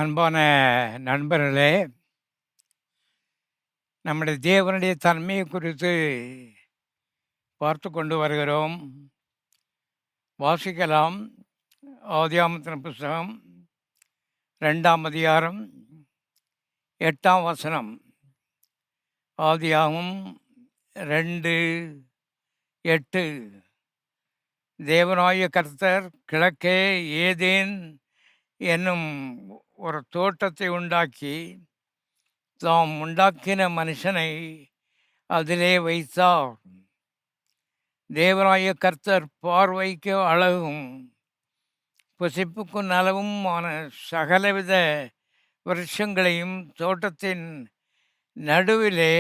அன்பான நண்பர்களே, நம்முடைய தேவனுடைய தன்மையை குறித்து பார்த்து கொண்டு வருகிறோம். வாசிக்கலாம். ஆதியாகமத்தின் புஸ்தகம் 2ஆம் அதிகாரம் 8ஆம் வசனம். ஆதியாகமம் 2:8. தேவனாகிய கர்த்தர் கிழக்கே ஏதேன் என்னும் ஒரு தோட்டத்தை உண்டாக்கி, தாம் உண்டாக்கின மனுஷனை அதிலே வைத்தார். தேவனாகிய கர்த்தர் பார்வைக்கு அழகும் புசிப்புக்கு நலவுமான சகலவித விருட்சங்களையும் தோட்டத்தின் நடுவிலே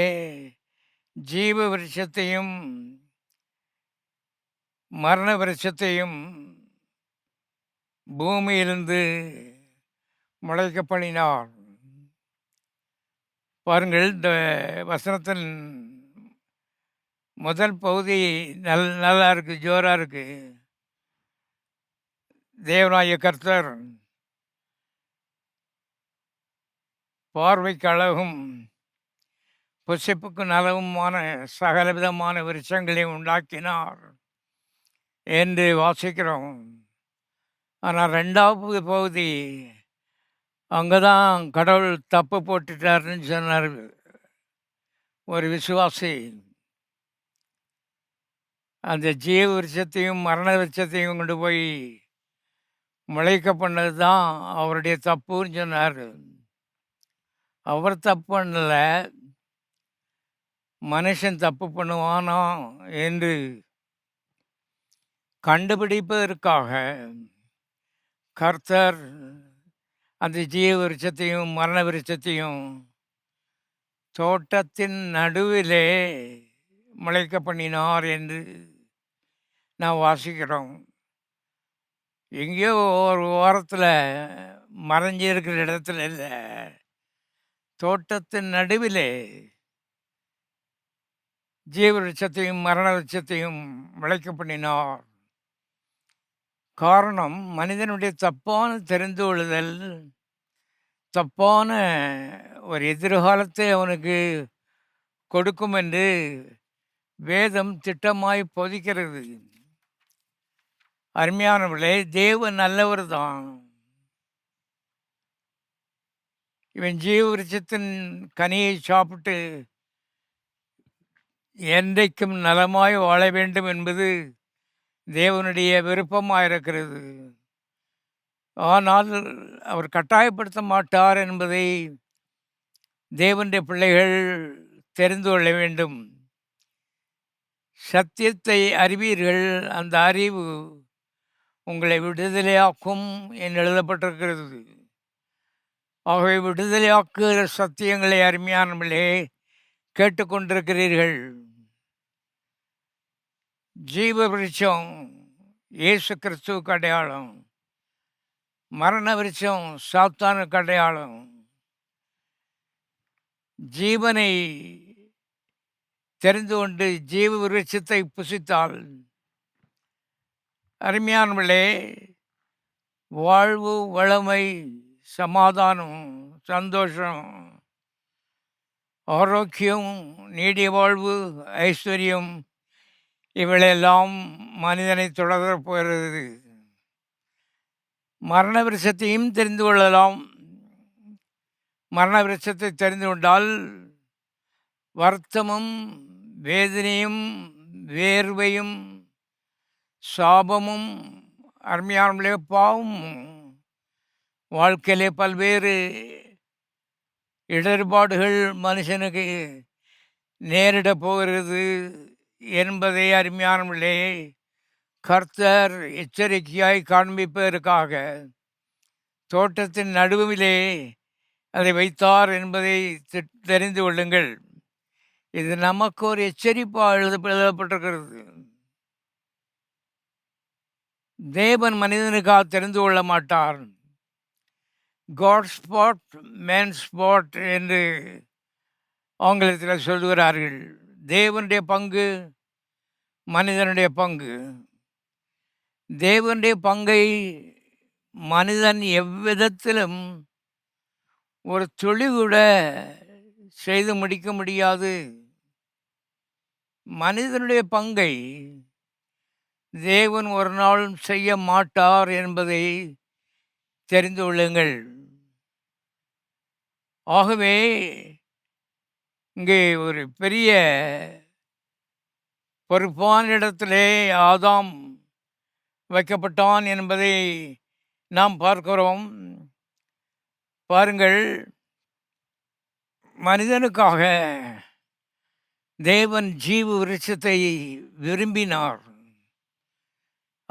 ஜீவ விருட்சத்தையும் மரண விருட்சத்தையும் பூமியிலிருந்து முளைக்க பண்ணினார். பாருங்கள், இந்த வசனத்தின் முதல் பகுதி நல்லா இருக்குது, ஜோராக இருக்குது. தேவனாகிய கர்த்தர் பார்வைக்கு அழகும் புசிப்புக்கு நலவுமான சகலவிதமான விருட்சங்களையும் உண்டாக்கினார் என்று வாசிக்கிறோம். ஆனால் 2வது பகுதி, அங்கே தான் கடவுள் தப்பு போட்டுட்டாருன்னு சொன்னார் ஒரு விசுவாசி. அந்த ஜீவ விருட்சத்தையும் மரண விருட்சத்தையும் கொண்டு போய் முளைக்க பண்ணது தான் அவருடைய தப்புன்னு சொன்னார். அவர் தப்பு பண்ணல, மனுஷன் தப்பு பண்ணுவானா என்று கண்டுபிடிப்பதற்காக கர்த்தர் அந்த ஜீவ விருட்சத்தையும் மரண விருட்சத்தையும் தோட்டத்தின் நடுவிலே முளைக்க பண்ணினார் என்று நான் வாசிக்கிறோம். எங்கேயோ ஒரு ஓரத்தில் மறைஞ்சி இருக்கிற இடத்துல இல்லை, தோட்டத்தின் நடுவிலே ஜீவ விருட்சத்தையும் மரண விருட்சத்தையும் முளைக்க பண்ணினார். காரணம், மனிதனுடைய தப்பான தெரிந்து கொள்ளுதல் தப்பான ஒரு எதிர்காலத்தை அவனுக்கு கொடுக்கும் என்று வேதம் திட்டமாய் போதிக்கிறது. அருமையானவர்களே, தேவன் நல்லவர் தான். இவன் ஜீவ விருட்சத்தின் கனியை சாப்பிட்டு என்றைக்கும் நலமாய் வாழ வேண்டும் என்பது தேவனுடைய விருப்பமாயிருக்கிறது. ஆனால் அவர் கட்டாயப்படுத்த மாட்டார் என்பதை தேவனுடைய பிள்ளைகள் தெரிந்து கொள்ள வேண்டும். சத்தியத்தை அறிவீர்கள், அந்த அறிவு உங்களை விடுதலையாக்கும் என்று எழுதப்பட்டிருக்கிறது. ஆகவே விடுதலையாக்குகிற சத்தியங்களை அருமையானவர்களே கேட்டுக்கொண்டிருக்கிறீர்கள். ஜீவ விருட்சம் இயேசு கிறிஸ்துவுக்கு அடையாளம், மரண விருட்சம் சாத்தானுக்கு அடையாளம். ஜீவனை தெரிந்து கொண்டு ஜீவ விருட்சத்தை புசித்தால் அருமையானவர்களே வாழ்வு, வளமை, சமாதானம், சந்தோஷம், ஆரோக்கியம், நீடிய வாழ்வு, ஐஸ்வர்யம் இவையெல்லாம் மனிதனை தொடரப் போகிறது. மரண விருட்சத்தையும் தெரிந்து கொள்ளலாம். மரண விருட்சத்தை தெரிந்து கொண்டால் வருத்தமும் வேதனையும் வேர்வையும் சாபமும் அருமையானவர்களே பாவமும் வாழ்க்கையிலே பல்வேறு இடர்பாடுகள் மனுஷனுக்கு நேரிட போகிறது என்பதை அருமையானவர்களே கர்த்தர் எச்சரிக்கையாய் காண்பிப்பதற்காக தோட்டத்தின் நடுவிலே அதை வைத்தார் என்பதை தெரிந்து கொள்ளுங்கள். இது நமக்கு ஒரு எச்சரிப்பாக எழுதப்பட்டிருக்கிறது. தேவன் மனிதனுக்காக தெரிந்து கொள்ள மாட்டார். காட் ஸ்பாட், மேன் ஸ்பாட் என்று ஆங்கிலத்தில் சொல்கிறார்கள். தேவனுடைய பங்கு, மனிதனுடைய பங்கு. தேவனுடைய பங்கை மனிதன் எவ்விதத்திலும் ஒரு துளி கூட செய்து முடிக்க முடியாது. மனிதனுடைய பங்கை தேவன் ஒரு நாளும் செய்ய மாட்டார் என்பதை தெரிந்து கொள்ளுங்கள். ஆகவே இங்கே ஒரு பெரிய பொறுப்பான இடத்திலே ஆதாம் வைக்கப்பட்டான் என்பதை நாம் பார்க்கிறோம். பாருங்கள், மனிதனுக்காக தேவன் ஜீவ விருட்சத்தை விரும்பினார்.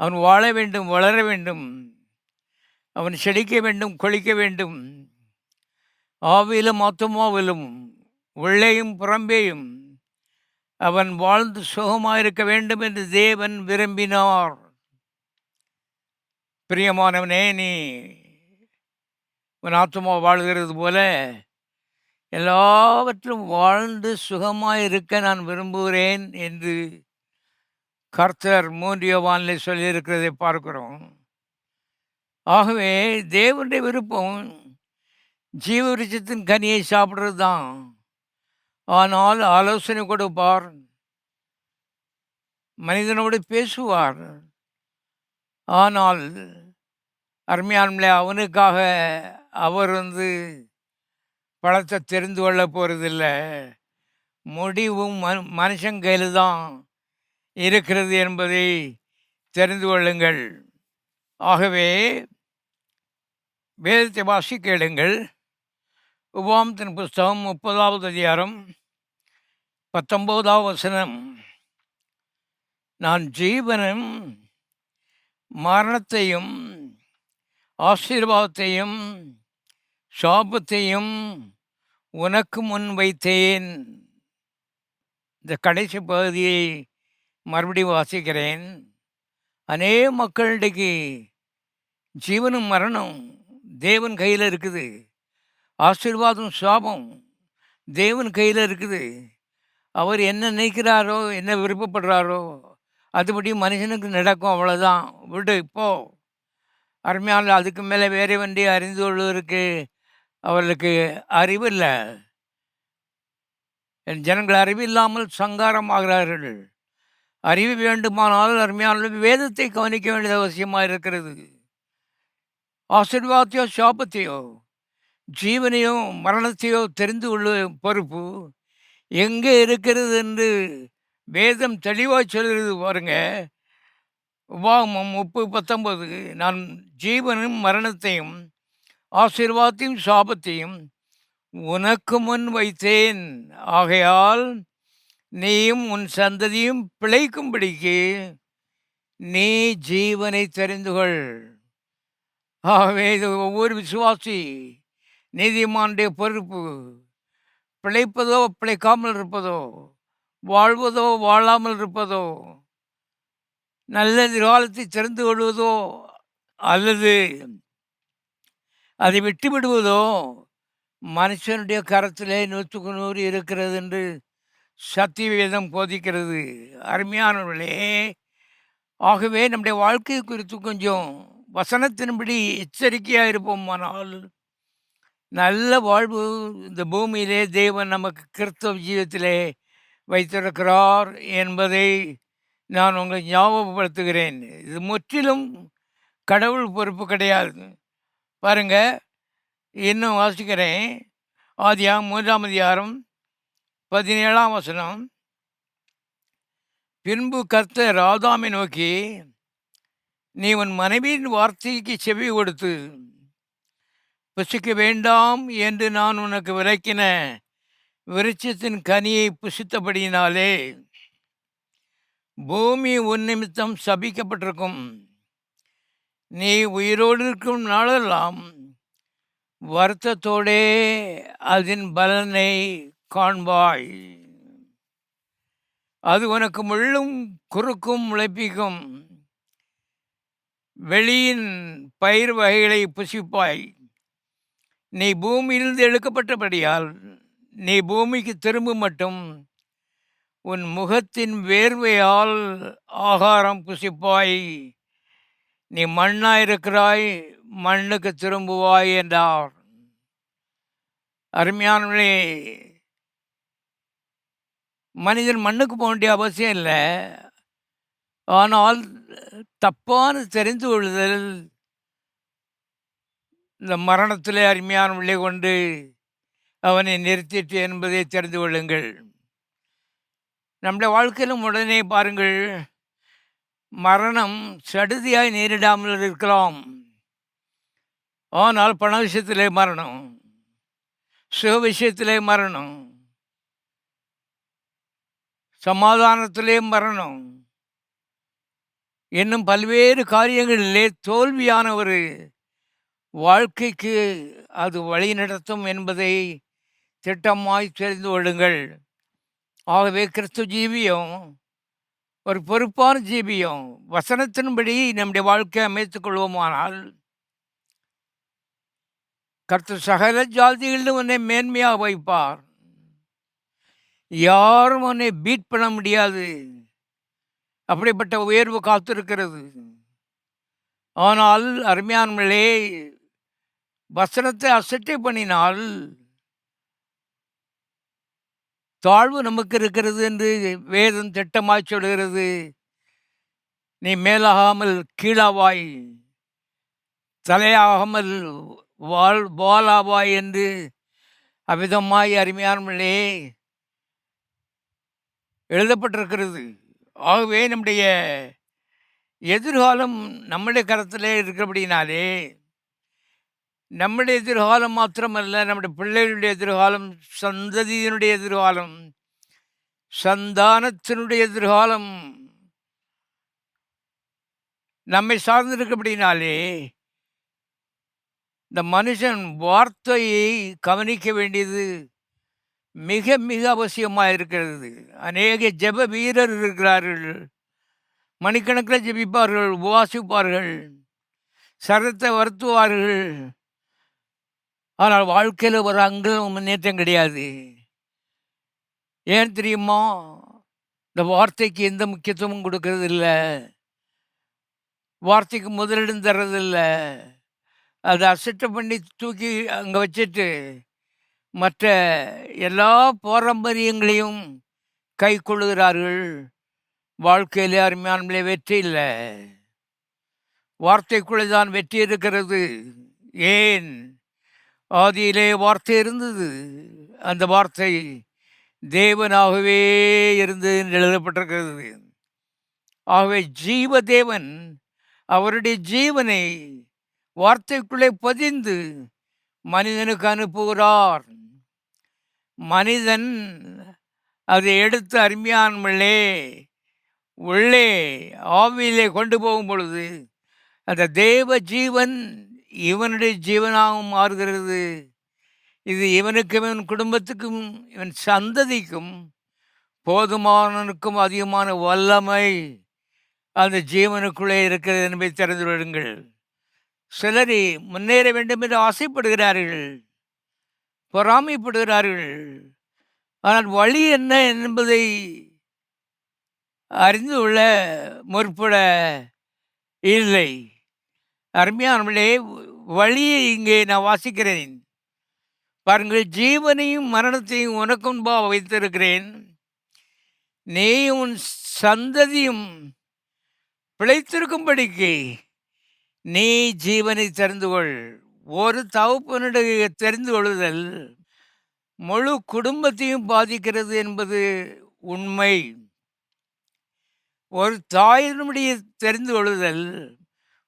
அவன் வாழ வேண்டும், வளர வேண்டும், அவன் செழிக்க வேண்டும், கொழிக்க வேண்டும், ஆவியிலும் ஆத்துமாவிலும் உள்ளேயும் புறம்பேயும் அவன் வாழ்ந்து சுகமாயிருக்க வேண்டும் என்று தேவன் விரும்பினார். பிரியமானவனே, நீ உன் ஆத்துமா வாழ்கிறது போல எல்லாவற்றும் வாழ்ந்து சுகமாயிருக்க நான் விரும்புகிறேன் என்று கர்த்தர் 3 யோவானிலே சொல்லியிருக்கிறதை பார்க்கிறோம். ஆகவே தேவனுடைய விருப்பம் ஜீவ விருட்சத்தின் கனியை சாப்பிட்றது தான். ஆனால் ஆலோசனை கொடுப்பார், மனிதனோடு பேசுவார். ஆனால் அருமையானவர்களே, அவனுக்காக அவர் பழத்தை தெரிந்து கொள்ள போகிறதில்ல. முடிவும் மனுஷன் கையில் தான் இருக்கிறது என்பதை தெரிந்து கொள்ளுங்கள். ஆகவே வேதத்தை வாசி கேளுங்கள். உபாகமத்தின் புஸ்தகம் 30வது அதிகாரம் 19வது வசனம். நான் ஜீவனும் மரணத்தையும் ஆசீர்வாதத்தையும் சாபத்தையும் உனக்கு முன் வைத்தேன். இந்த கடைசி பகுதியை மறுபடியும் வாசிக்கிறேன். அநேக மக்களிடைக்கு ஜீவனும் மரணம் தேவன் கையில் இருக்குது, ஆசீர்வாதம் சாபம் தேவன் கையில் இருக்குது. அவர் என்ன நினைக்கிறாரோ, என்ன விருப்பப்படுறாரோ அதுபடி மனுஷனுக்கு நடக்கும். அவ்வளோதான். விடு இப்போ. அருமையான அதுக்கு மேலே வேற வண்டி அறிந்து கொள்வதற்கு அவர்களுக்கு அறிவு இல்லை. என் ஜனங்கள் அறிவு இல்லாமல் சங்காரமாகிறார்கள். அறிவு வேண்டுமானால் அருமையான வேதத்தை கவனிக்க வேண்டியது அவசியமாக இருக்கிறது. ஆசீர்வாதத்தையோ சாபத்தையோ ஜீவனையோ மரணத்தையோ தெரிந்து கொள்ள பொறுப்பு எங்கே இருக்கிறது என்று வேதம் தெளிவாக சொல்கிறது. பாருங்க, உபாகமம் 30:19. நான் ஜீவனும் மரணத்தையும் ஆசீர்வாதத்தையும் சாபத்தையும் உனக்கு முன் வைத்தேன், ஆகையால் நீயும் உன் சந்ததியும் பிழைக்கும்படிக்கு நீ ஜீவனை தெரிந்து கொள். ஆகவே இது ஒவ்வொரு விசுவாசி நீதிமானுடைய பொறுப்பு. பிழைப்பதோ பிழைக்காமல் இருப்பதோ, வாழ்வதோ வாழாமல் இருப்பதோ, நல்ல எதிர்காலத்தை தெரிந்து கொள்வதோ அல்லது அதை விட்டுவிடுவதோ மனுஷனுடைய கரத்திலே 100க்கு 100 இருக்கிறது என்று சத்தியவேதம் போதிக்கிறது. அருமையானவர்களே, ஆகவே நம்முடைய வாழ்க்கை குறித்து கொஞ்சம் வசனத்தின்படி எச்சரிக்கையாக இருப்போமானால் நல்ல வாழ்வு இந்த பூமியிலே தேவன் நமக்கு கிறிஸ்தவ ஜீவத்திலே வைத்திருக்கிறார் என்பதை நான் உங்களை ஞாபகப்படுத்துகிறேன். இது முற்றிலும் கடவுள் பொறுப்பு கிடையாது. பாருங்க, இன்னும் வாசிக்கிறேன். ஆதியாகமம் 3ஆம் அதிகாரம் 17ஆம் வசனம். பின்பு கர்த்தர் ஆதாமை நோக்கி, நீ உன் மனைவியின் வார்த்தைக்கு செவி கொடுத்து புசிக்க வேண்டாம் என்று நான் உனக்கு விலக்கின விருட்சத்தின் கனியை புசித்தபடியினாலே பூமி உன் நிமித்தம் சபிக்கப்பட்டிருக்கும். நீ உயிரோடு இருக்கும் நாளெல்லாம் வருத்தத்தோடே அதன் பலனை காண்பாய். அது உனக்கு முள்ளும் குறுக்கும் முளைப்பிக்கும். வெளியின் பயிர் வகைகளை புசிப்பாய். நீ பூமியிலிருந்து எடுக்கப்பட்டபடியால் நீ பூமிக்கு திரும்ப மட்டும் உன் முகத்தின் வேர்வையால் ஆகாரம் புசிப்பாய். நீ மண்ணாயிருக்கிறாய், மண்ணுக்கு திரும்புவாய் என்றார். அருமையானவர்களே, மனிதன் மண்ணுக்கு போக வேண்டிய அவசியம் இல்லை. ஆனால் தப்பான தெரிந்து கொள்ளுதல் இந்த மரணத்திலே அருமையானவர்களே கொண்டு அவனை நிறுத்திட்டு என்பதை தெரிந்து கொள்ளுங்கள். நம்முடைய வாழ்க்கையிலும் உடனே பாருங்கள், மரணம் சடுதியாய் நேரிடாமல் இருக்கலாம். ஆனால் பண விஷயத்திலே மரணம், சுக விஷயத்திலே மரணம், சமாதானத்திலே மரணம், இன்னும் பல்வேறு காரியங்களிலே தோல்வியான ஒரு வாழ்க்கைக்கு அது வழி நடத்தும் என்பதை திட்டமாய் தெரிந்து கொள்ளுங்கள். ஆகவே கிறிஸ்து ஜீவியம் ஒரு பொறுப்பான ஜீவியம். வசனத்தின்படி நம்முடைய வாழ்க்கையை அமைத்துக் கொள்வோமானால், கர்த்தர் சகல ஜாதிகளிலும் உன்னை மேன்மையாக வைப்பார். யாரும் உன்னை பீட் பண்ண முடியாது. அப்படிப்பட்ட உயர்வு காத்திருக்கிறது. ஆனால் அருமையானவர்களே, வசனத்தை அசட்டை பண்ணினால் தாழ்வு நமக்கு இருக்கிறது என்று வேதம் திட்டமாய் சொல்கிறது. நீ மேலாகாமல் கீழாவாய், தலையாகாமல் வாலாவாய் என்று அவ்விதமாய் அருமையானவர்களே எழுதப்பட்டிருக்கிறது. ஆகவே நம்முடைய எதிர்காலம் நம்முடைய கரத்திலே இருக்கிறபடினாலே, நம்முடைய எதிர்காலம் மாத்திரமல்ல, நம்முடைய பிள்ளைகளுடைய எதிர்காலம், சந்ததியினுடைய எதிர்காலம், சந்தானத்தினுடைய எதிர்காலம் நம்மை சார்ந்திருக்கிறபடினாலே, இந்த மனுஷன் வார்த்தையை கவனிக்க வேண்டியது மிக மிக அவசியமாக இருக்கிறது. அநேக ஜெப வீரர் இருக்கிறார்கள். மணிக்கணக்கில் ஜெபிப்பார்கள், உபவாசிப்பார்கள், சரத்தை வருத்துவார்கள். ஆனால் வாழ்க்கையில் ஒரு அங்குலம் முன்னேற்றம் கிடையாது. ஏன் தெரியுமா? இந்த வார்த்தைக்கு எந்த முக்கியத்துவமும் கொடுக்கறது இல்லை. வார்த்தைக்கு முதலிடம் தர்றதில்லை. அதை அசட்டை பண்ணி தூக்கி அங்கே வச்சுட்டு மற்ற எல்லா பாரம்பரியங்களையும் கை கொள்ளுகிறார்கள். வாழ்க்கையிலே அருமையானவர்களே வெற்றி இல்லை. வார்த்தைக்குள்ளே தான் வெற்றி இருக்கிறது. ஏன்? ஆதியிலே வார்த்தை இருந்தது, அந்த வார்த்தை தேவனாகவே இருந்து எழுதப்பட்டிருக்கிறது. ஆகவே ஜீவ தேவன் அவருடைய ஜீவனை வார்த்தைக்குள்ளே பதிந்து மனிதனுக்கு அனுப்புகிறார். மனிதன் அதை எடுத்து அருமையானவர்களே உள்ளே ஆவியிலே கொண்டு போகும் பொழுது அந்த தேவ ஜீவன் இவனுடைய ஜீவனாகவும் மாறுகிறது. இது இவனுக்கும் இவன் குடும்பத்துக்கும் இவன் சந்ததிக்கும் போதுமானனுக்கும் அதிகமான வல்லமை அந்த ஜீவனுக்குள்ளே இருக்கிறது என்பதை தெரிந்து கொள்ளுங்கள். சிலர் முன்னேற வேண்டும் என்று ஆசைப்படுகிறார்கள், பொறாமைப்படுகிறார்கள். ஆனால் வழி என்ன என்பதை அறிந்து கொள்ள முற்பட இல்லை. அருமையானவர்களே, வழியை இங்கே நான் வாசிக்கிறேன். பாருங்கள், ஜீவனையும் மரணத்தையும் உனக்கு முன்பாக வைத்திருக்கிறேன். நீயும் உன் சந்ததியும் பிழைத்திருக்கும்படிக்கு நீ ஜீவனை தெரிந்து கொள். ஒரு தகப்பனுடைய தெரிந்து கொள்ளுதல் முழு குடும்பத்தையும் பாதிக்கிறது என்பது உண்மை. ஒரு தாயினுடைய தெரிந்து கொள்ளுதல்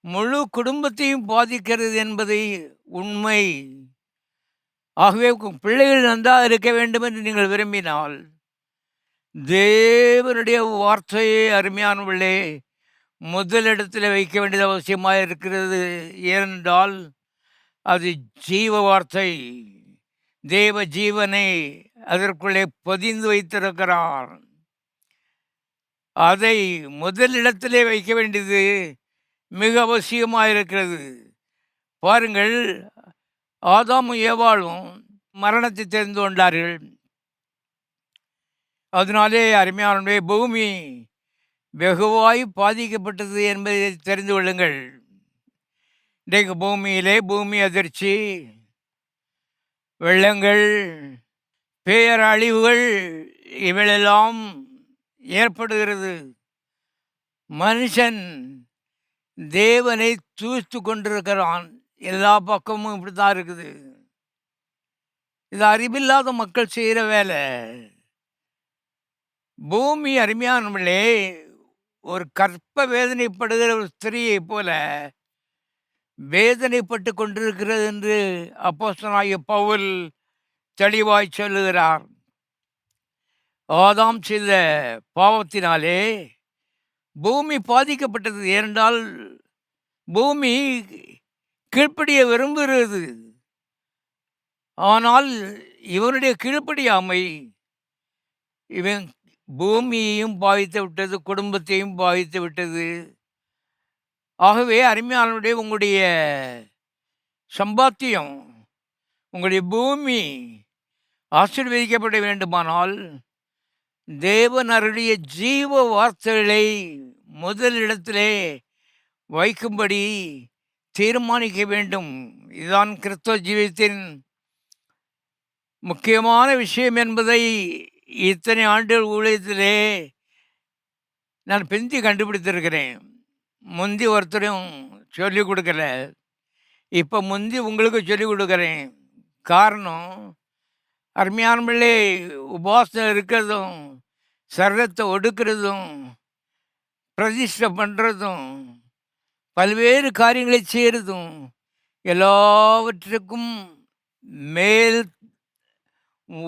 முழு குடும்பத்தையும் பாதிக்கிறது என்பதை உண்மை. ஆகவே பிள்ளைகள் நன்றாக இருக்க வேண்டும் என்று நீங்கள் விரும்பினால் தேவனுடைய வார்த்தையை அருமையானவர்களே முதலிடத்தில் வைக்க வேண்டியது அவசியமாக இருக்கிறது. ஏனென்றால் அது ஜீவ வார்த்தை. தேவ ஜீவனை அதற்குள்ளே பதிந்து வைத்திருக்கிறார். அதை முதலிடத்திலே வைக்க வேண்டியது மிக அவசியமாக இருக்கிறது. பாருங்கள், ஆதாமும் ஏவாளும் மரணத்தை தெரிந்து கொண்டார்கள். அதனாலே அருமையானவர்களே பூமி வெகுவாய் பாதிக்கப்பட்டது என்பதை தெரிந்து கொள்ளுங்கள். இன்றைக்கு பூமியிலே பூமி அதிர்ச்சி, வெள்ளங்கள், பேரழிவுகள் இவைகளெல்லாம் ஏற்படுகிறது. மனுஷன் தேவனை தூய்த்து கொண்டிருக்கிறான். எல்லா பக்கமும் இப்படி தான் இருக்குது. இது அறிவில்லாத மக்கள் செய்கிற வேலை. பூமி அருமையானவர்களே, ஒரு கற்ப வேதனைப்படுகிற ஒரு ஸ்திரீயை போல வேதனைப்பட்டு கொண்டிருக்கிறது என்று அப்போஸ்தலனாகிய பவுல் தெளிவாய் சொல்லுகிறார். ஆதாம் செய்த பாவத்தினாலே பூமி பாதிக்கப்பட்டது. ஏனென்றால் பூமி கீழ்ப்படிய விரும்புகிறது. ஆனால் இவனுடைய கீழ்ப்படியாமை இவன் பூமியையும் பாதித்து விட்டது, குடும்பத்தையும் பாதித்து விட்டது. ஆகவே அருமையானவருடைய உங்களுடைய சம்பாத்தியம், உங்களுடைய பூமி ஆசீர்வதிக்கப்பட வேண்டுமானால் தேவன் அருளிய ஜீவ வார்த்தைகளை முதலிடத்திலே வைக்கும்படி தீர்மானிக்க வேண்டும். இதுதான் கிறிஸ்தவ ஜீவியத்தின் முக்கியமான விஷயம் என்பதை இத்தனை ஆண்டுகள் ஊழியத்திலே நான் பிந்தி கண்டுபிடித்திருக்கிறேன். முந்தி ஒருத்தரும் சொல்லிக் கொடுக்கல, இப்போ முந்தி உங்களுக்கு சொல்லிக் கொடுக்குறேன். காரணம், அருமையான பிள்ளை உபாசம் இருக்கிறதும், சரீரத்தை ஒடுக்கிறதும், பிரதிஷ்டை பண்ணுறதும், பல்வேறு காரியங்களை செய்கிறதும் எல்லாவற்றுக்கும் மேல்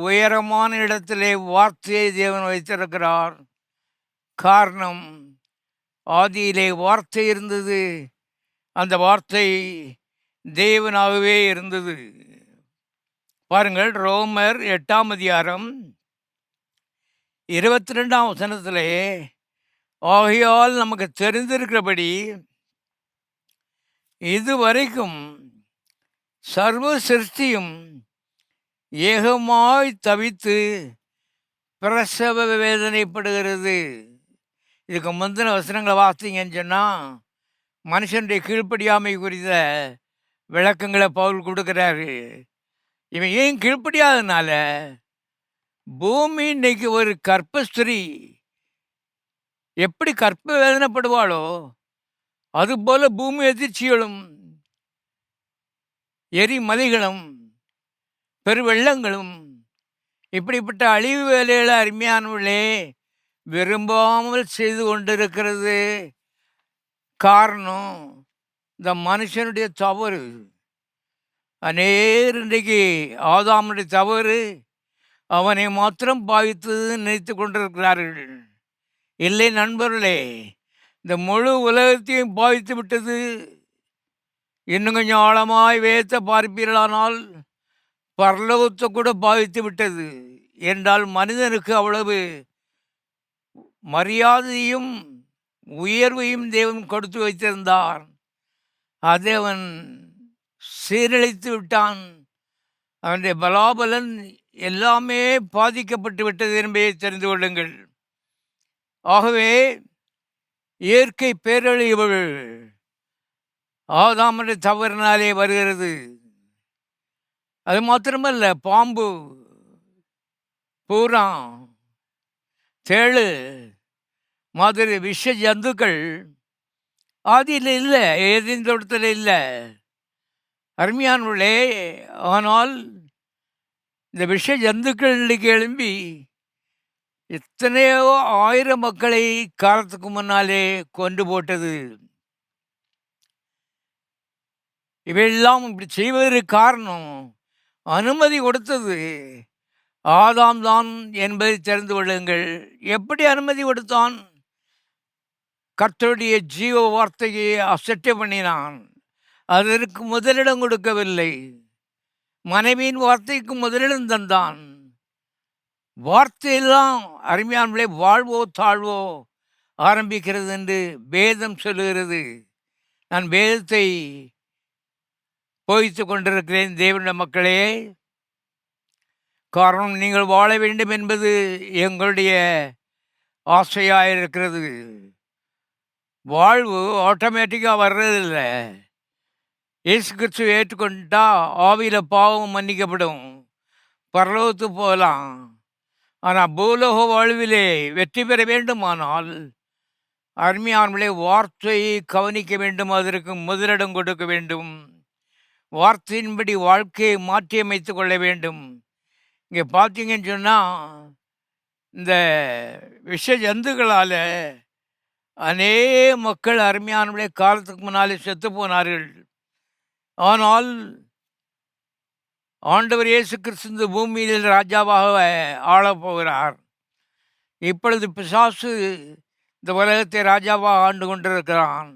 உயரமான இடத்திலே வார்த்தையை தேவன் வைத்திருக்கிறார். காரணம், ஆதியிலே வார்த்தை இருந்தது, அந்த வார்த்தை தேவனாகவே இருந்தது. பாருங்கள், ரோமர் 8ஆம் அதிகாரம் 22ஆம் வசனத்திலே, ஆகையால் நமக்கு தெரிந்திருக்கிறபடி இதுவரைக்கும் சர்வ சிருஷ்டியும் ஏகமாய் தவித்து பிரசவ வேதனைப்படுகிறது. இதுக்கு முந்தின வசனங்களை வாசிங்கன்னு சொன்னால் மனுஷனுடைய கீழ்ப்படியாமை குறித்த விளக்கங்களை பவுல் கொடுக்குறாரு. இவன் ஏன் கீழ்ப்படியாதனால பூமி இன்னைக்கு ஒரு கற்பஸ்திரீ எப்படி கற்ப வேதனைப்படுவாளோ அதுபோல பூமி எதிர்ச்சிகளும், எரிமலைகளும், பெருவெள்ளங்களும், இப்படிப்பட்ட அழிவு வேலைகளை அருமையானவர்களே விரும்பாமல் செய்து கொண்டிருக்கிறது. காரணம், இந்த மனுஷனுடைய தவறு. அநேகர் இன்றைக்கு ஆதாமுடைய தவறு அவனை மாத்திரம் பாதித்தது நினைத்து கொண்டிருக்கிறார்கள். இல்லை நண்பர்களே, இந்த முழு உலகத்தையும் பாதித்து விட்டது. இன்னும் கொஞ்சம் ஆழமாய் வேதத்தை பார்ப்பீர்களானால் பரலோகத்தை கூட பாதித்து விட்டது. என்றால் மனிதனுக்கு அவ்வளவு மரியாதையும் உயர்வையும் தேவன் கொடுத்து வைத்திருந்தார். அதை அவன் சீரழித்து விட்டான். அவனுடைய பலாபலன் எல்லாமே பாதிக்கப்பட்டு விட்டது என்பதை தெரிந்து கொள்ளுங்கள். ஆகவே இயற்கை பேரழிவுகள் ஆதாமுடைய தவறினாலே வருகிறது. அது மாத்திரமல்ல, பாம்பு, பூரா, தேளு மாதிரி விஷ ஜந்துக்கள் ஆதியில் இல்லை, ஏதேன் தோட்டத்தில் இல்லை. அருமையானவர்களே, ஆனால் இந்த விஷ ஜந்துக்கள் இன்றைக்கு எழும்பி எத்தனையோ ஆயிரம் மக்களை காலத்துக்கு முன்னாலே கொண்டு போட்டது. இவையெல்லாம் இப்படி செய்வதற்கு காரணம், அனுமதி கொடுத்தது ஆதாம் தான் என்பதை தெரிந்து கொள்ளுங்கள். எப்படி அனுமதி கொடுத்தான்? கர்த்தருடைய ஜீவ வார்த்தையை அசட்டை பண்ணினான். அதற்கு முதலிடம் கொடுக்கவில்லை. மனைவியின் வார்த்தைக்கு முதலிடம் தந்தான். வார்த்தையெல்லாம் அருமையானவர்களே வாழ்வோ தாழ்வோ ஆரம்பிக்கிறது என்று வேதம் சொல்லுகிறது. நான் வேதத்தை போதித்து கொண்டிருக்கிறேன் தேவனுடைய மக்களே. காரணம், நீங்கள் வாழ வேண்டும் என்பது எங்களுடைய ஆசையாக இருக்கிறது. வாழ்வு ஆட்டோமேட்டிக்காக வர்றதில்லை. இயேசு கிறிஸ்துவை ஏற்றுக்கொண்டா ஆவியில் பாவம் மன்னிக்கப்படும். பரலோகத்துக்கு போகலாம். ஆனால் பூலோக வாழ்விலே வெற்றி பெற வேண்டுமானால் அருமையானவர்களே, வார்த்தையை கவனிக்க வேண்டும், அதற்கு முதலிடம் கொடுக்க வேண்டும், வார்த்தையின்படி வாழ்க்கையை மாற்றியமைத்து கொள்ள வேண்டும். இங்கே பார்த்தீங்கன்னு சொன்னால், இந்த விஷ ஜந்துக்களால் அநேக மக்கள் அருமையானவர்களே காலத்துக்கு முன்னாலே செத்து போனார்கள். ஆனால் ஆண்டவர் இயேசு கிறிஸ்து இந்த பூமியில் ராஜாவாக ஆளப்போகிறார். இப்பொழுது பிசாசு இந்த உலகத்தை ராஜாவாக ஆண்டு கொண்டிருக்கிறான்.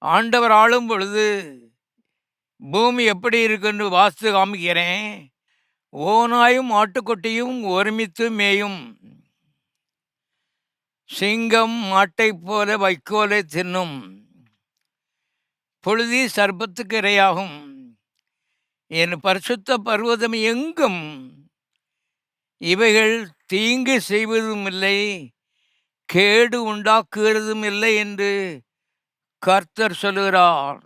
ஆண்டவர் ஆளும் பொழுது பூமி எப்படி இருக்குன்னு வாஸ்து காமிக்கிறேன். ஓநாயும் ஆட்டுக்குட்டியும் ஒருமித்து மேயும், சிங்கம் மாட்டை போல வைக்கோலை தின்னும், புழுதி சர்ப்பத்துக்கு இரையாகும், என் பரிசுத்த பர்வதம் எங்கும் இவைகள் தீங்கு செய்வதும் இல்லை, கேடு உண்டாக்குகிறதும் இல்லை என்று கர்த்தர் சொல்லுகிறார்.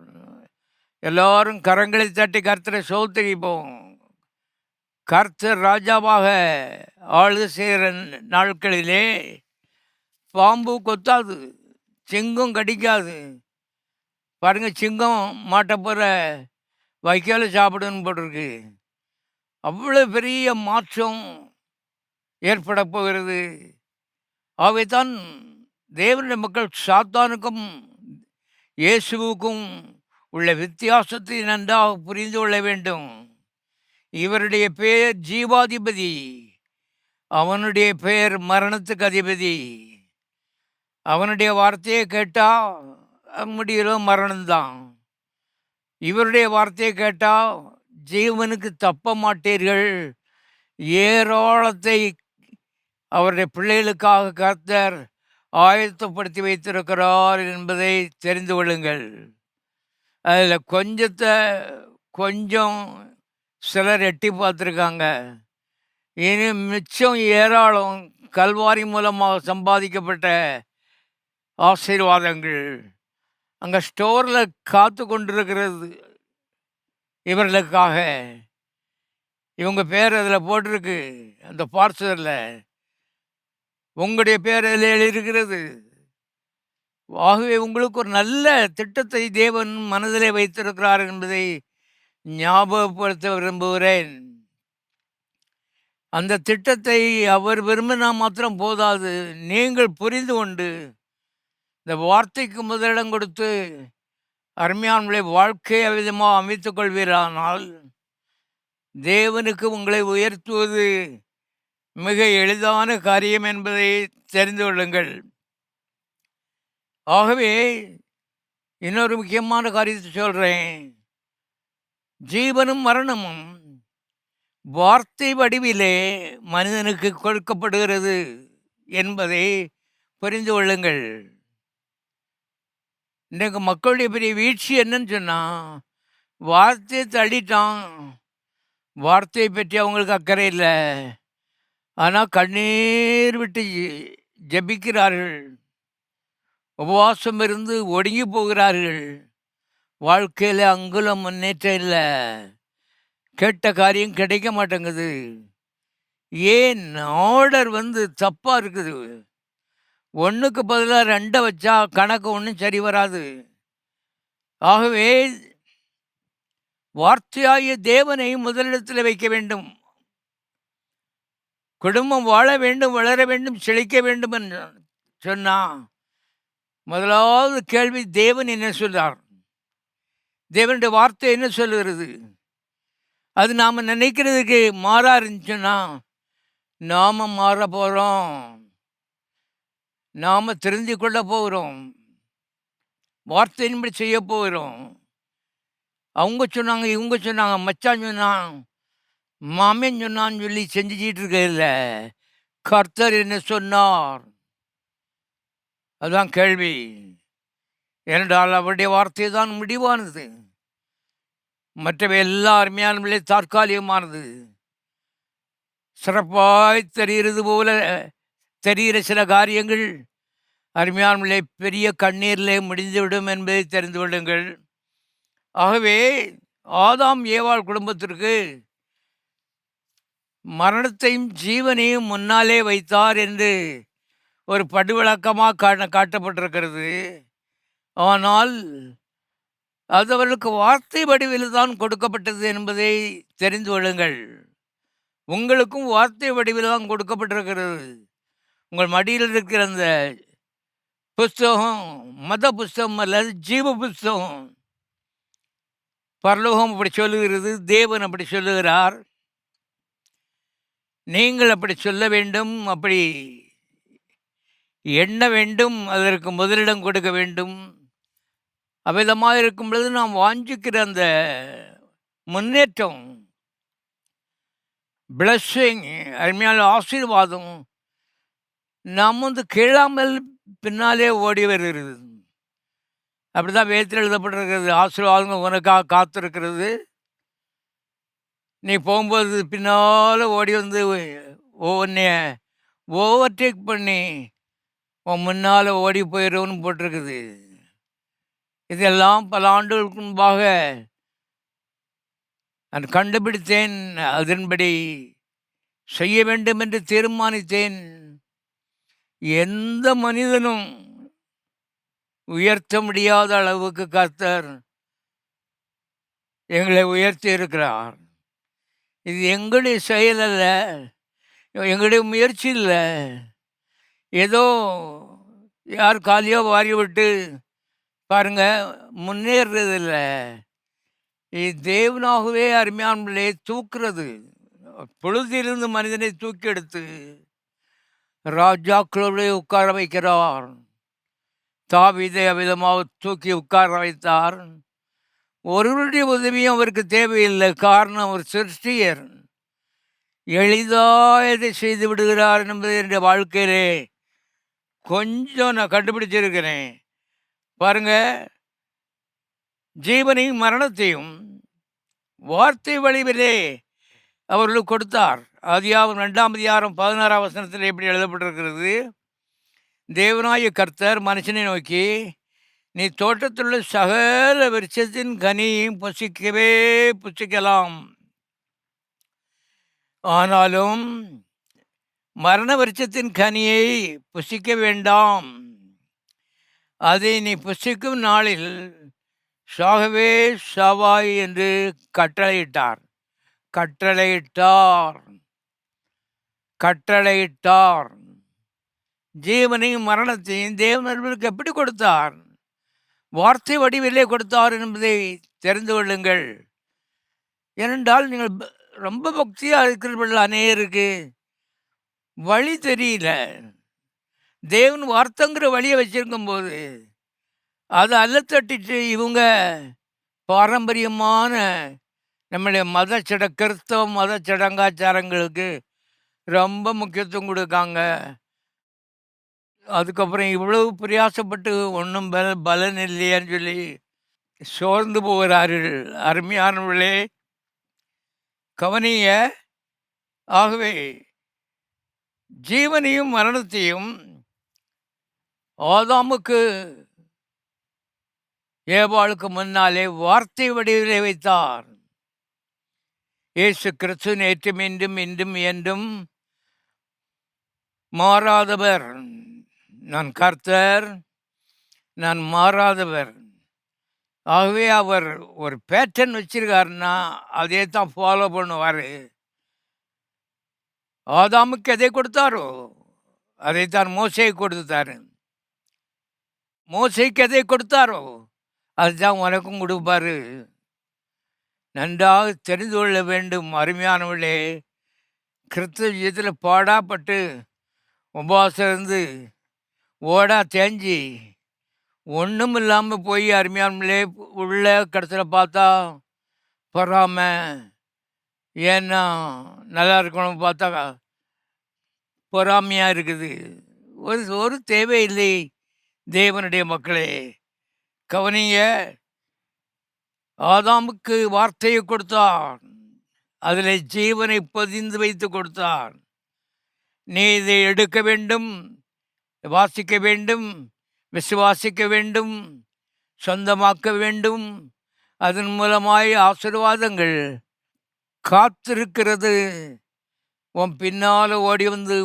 எல்லாரும் கரங்களை தட்டி கர்த்தரை சோத்தரிப்போம். கர்த்தர் ராஜாவாக ஆளு செய்கிற நாட்களிலே பாம்பு கொத்தாது, சிங்கம் கடிக்காது. பாருங்க, சிங்கம் மாட்டை போகிற வைக்கோல சாப்பிடுன்னு போட்டிருக்கு. அவ்வளோ பெரிய மாற்றம் ஏற்பட போகிறது. ஆகவே தான் தேவனுடைய மக்கள் சாத்தானுக்கும் இயேசுவுக்கும் உள்ள வித்தியாசத்தை நன்றாக புரிந்து கொள்ள வேண்டும். இவருடைய பெயர் ஜீவாதிபதி, அவனுடைய பெயர் மரணத்துக்கு அதிபதி. அவனுடைய வார்த்தையை கேட்டால் முடியல மரணம்தான். இவருடைய வார்த்தையை கேட்டால் ஜீவனுக்கு தப்ப மாட்டீர்கள். ஏராளத்தை அவருடைய பிள்ளைகளுக்காக கர்த்தர் ஆயத்தப்படுத்தி வைத்திருக்கிறார் என்பதை தெரிந்து கொள்ளுங்கள். அதில் கொஞ்சம் சிலர் எட்டி பார்த்துருக்காங்க. இனி மிச்சம் ஏராளம் கல்வாரி மூலமாக சம்பாதிக்கப்பட்ட ஆசீர்வாதங்கள் அங்கே ஸ்டோரில் காத்து கொண்டிருக்கிறது இவர்களுக்காக. இவங்க பேர் அதில் போட்டிருக்கு, அந்த பார்சலில் உங்களுடைய பேர் அதில் எழுதியிருக்கிறது. ஆகவே உங்களுக்கு ஒரு நல்ல திட்டத்தை தேவன் மனதிலே வைத்திருக்கிறார் என்பதை ஞாபகப்படுத்த விரும்புகிறேன். அந்த திட்டத்தை அவர் விரும்பினா மாத்திரம் போதாது, நீங்கள் புரிந்து கொண்டு இந்த வார்த்தைக்கு முதலிடம் கொடுத்து அருமையானவர்களை வாழ்க்கையை விதமாக அமைத்துக் கொள்வீரானால் தேவனுக்கு உங்களை உயர்த்துவது மிக எளிதான காரியம் என்பதை தெரிந்து கொள்ளுங்கள். ஆகவே இன்னொரு முக்கியமான காரியத்தை சொல்கிறேன். ஜீவனும் மரணமும் வார்த்தை வடிவிலே மனிதனுக்கு கொடுக்கப்படுகிறது என்பதை புரிந்து கொள்ளுங்கள். இன்றைக்கு மக்களுடைய பெரிய வீழ்ச்சி என்னன்னு சொன்னால், வார்த்தையை தள்ளிட்டான், வார்த்தையை பற்றி அவங்களுக்கு அக்கறை இல்லை. ஆனால் கண்ணீர் விட்டு ஜெபிக்கிறார்கள், உபவாசம் இருந்து ஒடுங்கி போகிறார்கள். வாழ்க்கையில் அங்குலம் முன்னேற்றம் இல்லை, கேட்ட காரியம் கிடைக்க மாட்டேங்குது. ஏன்? ஆர்டர் தப்பாக இருக்குது. ஒன்றுக்கு பதிலாக 2 வச்சா கணக்கு ஒன்றும் சரி வராது. ஆகவே வார்த்தையாகிய தேவனை முதலிடத்தில் வைக்க வேண்டும். குடும்பம் வாழ வேண்டும், வளர வேண்டும், செழிக்க வேண்டும் என்று சொன்னால் முதலாவது கேள்வி, தேவன் என்ன சொல்றார்? தேவனுடைய வார்த்தை என்ன சொல்லுகிறது? அது நாம் நினைக்கிறதுக்கு மாறா இருந்துச்சுன்னா நாம் மாற போகிறோம், நாம் தெரிந்து கொள்ள போகிறோம், வார்த்தையின்படி செய்ய போகிறோம். அவங்க சொன்னாங்க, இவங்க சொன்னாங்க, மச்சான் சொன்னான், மாமன் சொன்னான்னு சொல்லி செஞ்சுக்கிட்டு இருக்க. கர்த்தர் என்ன சொன்னார்? அதுதான் கேள்வி. ஏனென்றால் அவருடைய வார்த்தை தான் முடிவானது, மற்றவை எல்லா அருமையானவர்களே தற்காலிகமானது. சிறப்பாய் தெரிகிறது போல தெரிகிற சில காரியங்கள் அருமையானவர்களே பெரிய கண்ணீரிலே முடிந்துவிடும் என்பதை தெரிந்து கொள்ளுங்கள். ஆகவே ஆதாம் ஏவாள் குடும்பத்திற்கு மரணத்தையும் ஜீவனையும் முன்னாலே வைத்தார் என்று ஒரு படுவிளக்கமாக காட்டப்பட்டிருக்கிறது. ஆனால் அது அவர்களுக்கு வார்த்தை வடிவில் தான் கொடுக்கப்பட்டது என்பதை தெரிந்து கொள்ளுங்கள். உங்களுக்கும் வார்த்தை வடிவில் தான் கொடுக்கப்பட்டிருக்கிறது. உங்கள் மடியில் இருக்கிற அந்த புஸ்தகம் மத புஸ்தகம் அல்ல, ஜீவ புஸ்தகம். பரலோகம் அப்படி சொல்லுகிறது, தேவன் அப்படி சொல்லுகிறார். நீங்கள் அப்படி சொல்ல வேண்டும், அப்படி எண்ண வேண்டும், அதற்கு முதலிடம் கொடுக்க வேண்டும். அவ்விதமாக இருக்கும் பொழுது நாம் வாஞ்சிக்கிற அந்த முன்னேற்றம், பிளஸ்ஸிங், அருமையான ஆசீர்வாதம் நாம் கேளாமல் பின்னாலே ஓடி வருகிறது. அப்படிதான் வேதத்தில் எழுதப்பட்டிருக்கிறது. ஆசீர்வாதங்கள் உனக்காக காத்திருக்கிறது. நீ போகும்போது பின்னால் ஓடி வந்து உன்னைய ஓவர்டேக் பண்ணி உன் முன்னால் ஓடி போயிடும்னு போட்டிருக்குது. இதெல்லாம் பல ஆண்டுகளுக்கு முன்பாக நான் கண்டுபிடித்தேன். அதன்படி செய்ய வேண்டும் என்று தீர்மானித்தேன். எந்த மனிதனும் உயர்த்த முடியாத அளவுக்கு கர்த்தர் எங்களை உயர்த்தி இருக்கிறார். இது எங்களுடைய செயல் அல்ல, எங்களுடைய முயற்சி இல்லை. ஏதோ யார் காலியோ வாரி விட்டு பாருங்க முன்னேறது இல்லை. இது தேவனாகவே அருமையானே தூக்குறது. பொழுதிலிருந்து மனிதனை தூக்கி எடுத்து ராஜாக்களோடு உட்கார வைக்கிறார். தாவீதை அவ்விதமாக தூக்கி உட்கார வைத்தார். ஒருவருடைய உதவியும் அவருக்கு தேவையில்லை. காரணம், அவர் சிருஷ்டியர். எளிதாக இதை செய்து விடுகிறார் என்பது என்னுடைய வாழ்க்கையிலே கொஞ்சம் நான் கண்டுபிடிச்சிருக்கிறேன். பாருங்க, ஜீவனையும் மரணத்தையும் வார்த்தை வடிவிலே அவர்களுக்கு கொடுத்தார். ஆதியாகமம் 2ஆம் அதிகாரம் 16ஆம் வசனத்தில் எப்படி எழுதப்பட்டிருக்கிறது? தேவனாய கர்த்தர் மனுஷனை நோக்கி, நீ தோட்டத்திலுள்ள சகல விருட்சத்தின் கனியையும் புசிக்கலாம், ஆனாலும் மரண விருட்சத்தின் கனியை புசிக்க வேண்டாம். அதை நீ புசிக்கும் நாளில் சாகவே சாவாய் என்று கட்டளையிட்டார். கட்டளையிட்டார். ஜீவனையும் மரணத்தையும் தேவனர்களுக்கு எப்படி கொடுத்தார்? வார்த்தை வடிவிலே கொடுத்தார் என்பதை தெரிந்து கொள்ளுங்கள். ஏனென்றால் நீங்கள் ரொம்ப பக்தியாக இருக்கிறவர்கள் அநேகருக்கு வழி தெரியல. தேவன் வார்த்தைங்கிற வழியை வச்சிருக்கும் போது அதை அல்ல தட்டிட்டு இவங்க பாரம்பரியமான நம்முடைய கிறிஸ்தவ மத சடங்காச்சாரங்களுக்கு ரொம்ப முக்கியத்துவம் கொடுக்காங்க. அதுக்கப்புறம் இவ்வளவு பிரயாசப்பட்டு ஒன்றும் பலன் இல்லையான்னு சொல்லி சோர்ந்து போகிறார்கள். அருமையானவர்களே, கவனிய. ஆகவே ஜீவனையும் மரணத்தையும் ஆதாமுக்கு ஏவாளுக்கு முன்னாலே வார்த்தை வடிவிலே வைத்தார். இயேசு கிறிஸ்து நேற்றும் இன்றும் என்றும் மாறாதவர். நான் கர்த்தர், நான் மாறாதவர். ஆகவே அவர் ஒரு பேட்டர்ன் வச்சிருக்காருன்னா அதே தான் ஃபாலோ பண்ணுவார். ஆதாமுக்கு எதை கொடுத்தாரோ அதைத்தான் மோசேக்கு கொடுத்தாரு. மோசேக்கு எதை கொடுத்தாரோ அதுதான் உனக்கும் கொடுப்பாரு. நன்றாக தெரிந்து கொள்ள வேண்டும். அருமையானவர்களே, கிறிஸ்தவ ஜீவிதத்தில் பாடாப்பட்டு உபவாசம் இருந்து ஓடா தேஞ்சி ஒன்றும் இல்லாமல் போய் அருமையானவர்களே உள்ள கடைசியில் பார்த்தா பொறாமை, ஏன்னா நல்லா இருக்கணும் பார்த்தா பொறாமையாக இருக்குது. ஒரு தேவையில்லை. தேவனுடைய மக்களே, கவனிங்க. ஆதாமுக்கு வார்த்தையை கொடுத்தார், அதில் ஜீவனை பதிந்து வைத்து கொடுத்தார். நீ இதை எடுக்க வேண்டும், வாசிக்க வேண்டும், விசுவாசிக்க வேண்டும், சொந்தமாக்க வேண்டும். அதன் மூலமாய் ஆசீர்வாதங்கள் காத்திருக்கிறது. உன் பின்னால் ஓடி வந்து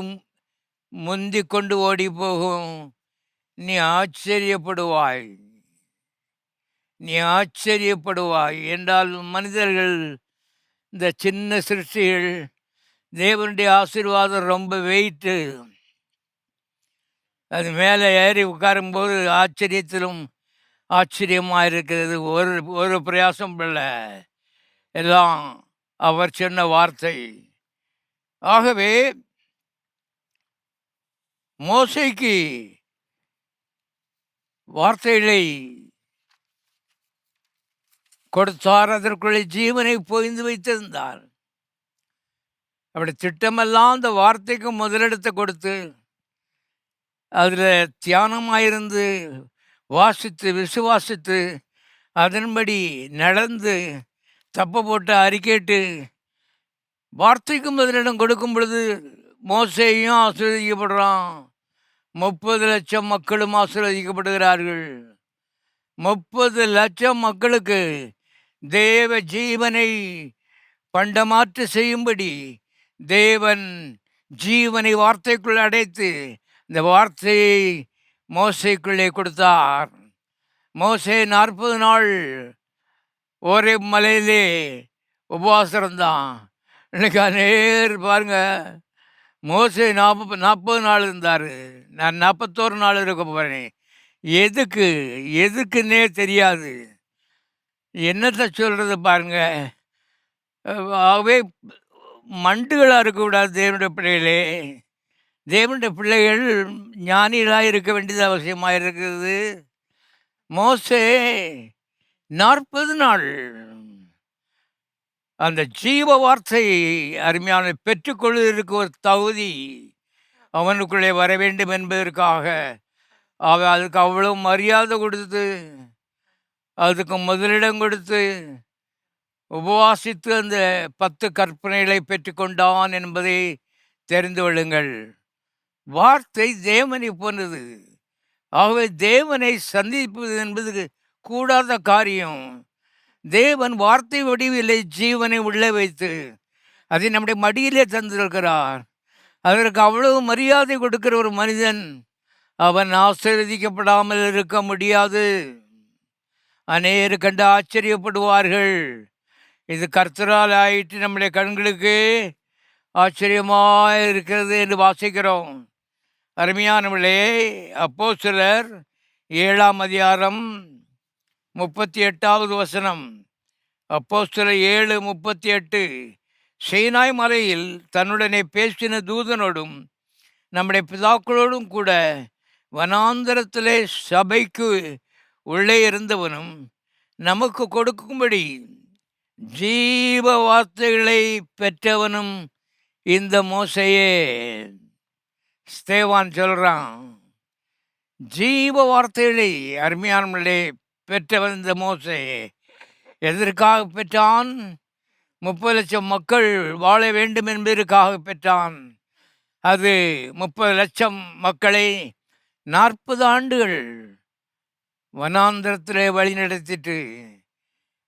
முந்தி கொண்டு ஓடி போகும். நீ ஆச்சரியப்படுவாய், நீ ஆச்சரியப்படுவாய் என்றால் மனிதர்கள், இந்த சின்ன சிருஷ்டிகள், தேவனுடைய ஆசீர்வாதம் ரொம்ப வெயிட்டு. அது மேலே ஏறி உட்காரும்போது ஆச்சரியத்திலும் ஆச்சரியமாக இருக்கிறது. ஒரு ஒரு பிரயாசம் இல்லை, எல்லாம் அவர் சொன்ன வார்த்தை. ஆகவே மோசேக்கு வார்த்தைகளை கொடுத்தார், அதற்குள்ளே ஜீவனை பொய்ந்து வைத்திருந்தார். அப்படி திட்டமெல்லாம் அந்த வார்த்தைக்கு முதலிடத்தை கொடுத்து அதில் தியானமாயிருந்து வாசித்து விசுவாசித்து அதன்படி நடந்து தப்பை போட்டு அறிக்கைட்டு வார்த்தைக்கு முதலிடம் கொடுக்கும் பொழுது மோசேயும் ஆசீர்வதிக்கப்படுறான். 30 லட்சம் மக்களும் ஆசீர்வதிக்கப்படுகிறார்கள். 30 லட்சம் மக்களுக்கு தேவ ஜீவனை பண்டமாற்று செய்யும்படி தேவன் ஜீவனை வார்த்தைக்குள் அடைத்து இந்த வார்த்தையை மோசேக்குள்ளே கொடுத்தார். மோசே 40 நாள் ஒரே மலையிலே உபவாசம் இருந்தான். இன்னைக்கு அநேர் பாருங்க, மோசே 40 நாள் இருந்தார், நான் 41 நாள் இருக்க போகிறேன். எதுக்குன்னே தெரியாது. என்னத்தை சொல்கிறது பாருங்க. ஆகவே மண்டுகளாக இருக்கக்கூடாது தேவனுடைய பிள்ளைகளே. தேவனுடைய பிள்ளைகள் ஞானிகளாக இருக்க வேண்டியது அவசியமாக இருக்கிறது. மோசே 40 நாள் அந்த ஜீவ வார்த்தை அருமையான பெற்றுக்கொள்வதற்கு ஒரு தகுதி அவனுக்குள்ளே வர வேண்டும் என்பதற்காக அவன் அதுக்கு அவ்வளோ மரியாதை கொடுத்து, அதுக்கு முதலிடம் கொடுத்து உபவாசித்து அந்த 10 கற்பனைகளை பெற்றுக்கொண்டான் என்பதை தெரிந்து கொள்ளுங்கள். வார்த்தை தேவனை போன்றது. ஆகவே தேவனை சந்திப்பது என்பது கூடாத காரியம். தேவன் வார்த்தை வடிவிலே ஜீவனை உள்ளே வைத்து அதை நம்முடைய மடியிலே தந்திருக்கிறார். அதற்கு அவ்வளவு மரியாதை கொடுக்கிற ஒரு மனிதன் அவன் ஆசீர்வதிக்கப்படாமல் இருக்க முடியாது. அநேகர் கண்டு ஆச்சரியப்படுவார்கள். இது கர்த்தரால் ஆயிட்டு நம்முடைய கண்களுக்கு ஆச்சரியமாக இருக்கிறது என்று வாசிக்கிறோம். அருமையானவர்களே, அப்போஸ்தலர் 7ஆம் அதிகாரம் 38வது வசனம். அப்போஸ்தலர் 7:38. சீனாய் மலையில் தன்னுடனே பேசின தூதனோடும் நம்முடைய பிதாக்களோடும் கூட வனாந்தரத்திலே சபைக்கு உள்ளே இருந்தவனும் நமக்கு கொடுக்கும்படி ஜீவ வார்த்தைகளை பெற்றவனும் இந்த மோசேயே. ஸ்தேவான் சொல்கிறான், ஜீவ வார்த்தைகளை அருமையானவர்களே பெற்றவன் இந்த மோசே. எதற்காக பெற்றான்? 30 லட்சம் மக்கள் வாழ வேண்டும் என்பதற்காக பெற்றான். அது 30 லட்சம் மக்களை 40 ஆண்டுகள் வனாந்திரத்தில் வழி நடத்திட்டு,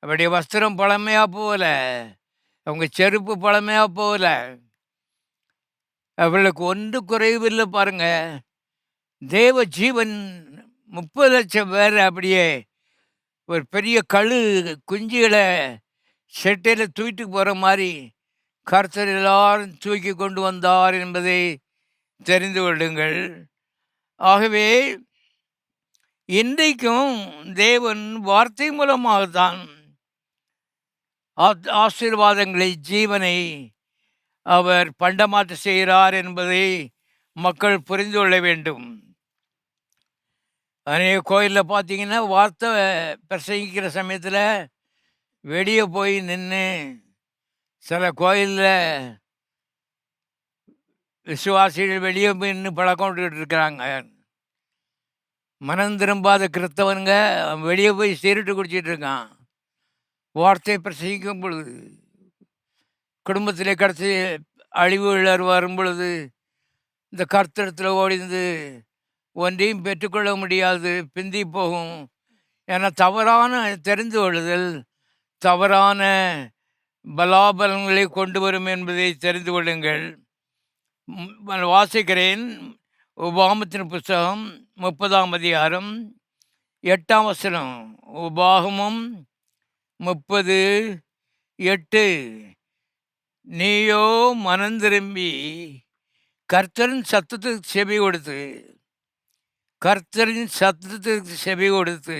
அவருடைய வஸ்திரம் பழமையாக போகல, அவங்க செருப்பு பழமையாக போகல, அவர்களுக்கு ஒன்று குறைவில்லை. பாருங்க, தேவ ஜீவன் 30 லட்சம் பேர் அப்படியே ஒரு பெரிய குஞ்சுகளை செட்டையில் தூக்கிட்டு போகிற மாதிரி கர்த்தர் எல்லாரும் தூக்கி கொண்டு வந்தார் என்பதை தெரிந்து கொள்ளுங்கள். ஆகவே இன்றைக்கும் தேவன் வார்த்தை மூலமாகத்தான் ஆசீர்வாதங்களை ஜீவனை அவர் பண்டமாற்று செய்கிறார் என்பதை மக்கள் புரிந்து கொள்ள வேண்டும். அநேக கோயிலில் பார்த்தீங்கன்னா வார்த்தை பிரசங்கிக்கிற சமயத்தில் வெளியே போய் நின்று, சில கோயிலில் விசுவாசிகள் வெளியே போய் நின்று பழக்கம் விட்டுக்கிட்டு இருக்கிறாங்க. மனம் திரும்பாத கிறிஸ்தவனுங்க வெளியே போய் சீரிட்டு குடிச்சிட்டு இருக்கான். வார்த்தை பிரசங்கிக்கும் பொழுது, குடும்பத்திலே கடைசி அழிவுகள் வரும் பொழுது இந்த கர்த்தரத்தில் ஓடிந்து ஒன்றையும் பெற்றுக்கொள்ள முடியாது, பிந்தி போகும். ஏன்னா தவறான தெரிந்து கொள்ளுதல் தவறான பலாபலங்களை கொண்டு வரும் என்பதை தெரிந்து கொள்ளுங்கள். வாசிக்கிறேன். உபாகமத்தின் புஸ்தகம் 30ஆம் அதிகாரம் 8ஆம் வசனம். உபாகமம் 30:8. நீயோ மனந்திரும்பி கர்த்தரின் சத்தத்துக்கு செவி கொடுத்து, கர்த்தரின் சத்தத்துக்கு செவி கொடுத்து,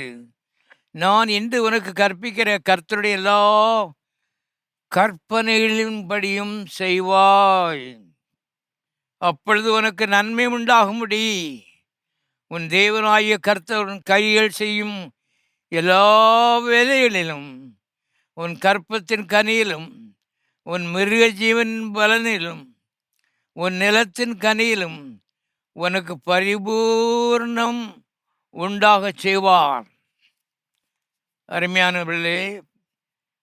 நான் இன்று உனக்கு கற்பிக்கிற கர்த்தருடைய எல்லா கற்பனைகளின்படியும் செய்வாய். அப்பொழுது உனக்கு நன்மை உண்டாகும்படி உன் தேவனாகிய கர்த்தர் உன் கைகள் செய்யும் எல்லா வேலைகளிலும், உன் கற்பத்தின் கனியிலும், உன் மிருக ஜீவன் பலனிலும், உன் நிலத்தின் கனியிலும் உனக்கு பரிபூர்ணம் உண்டாகச் செய்வார். அருமையானவர்களே,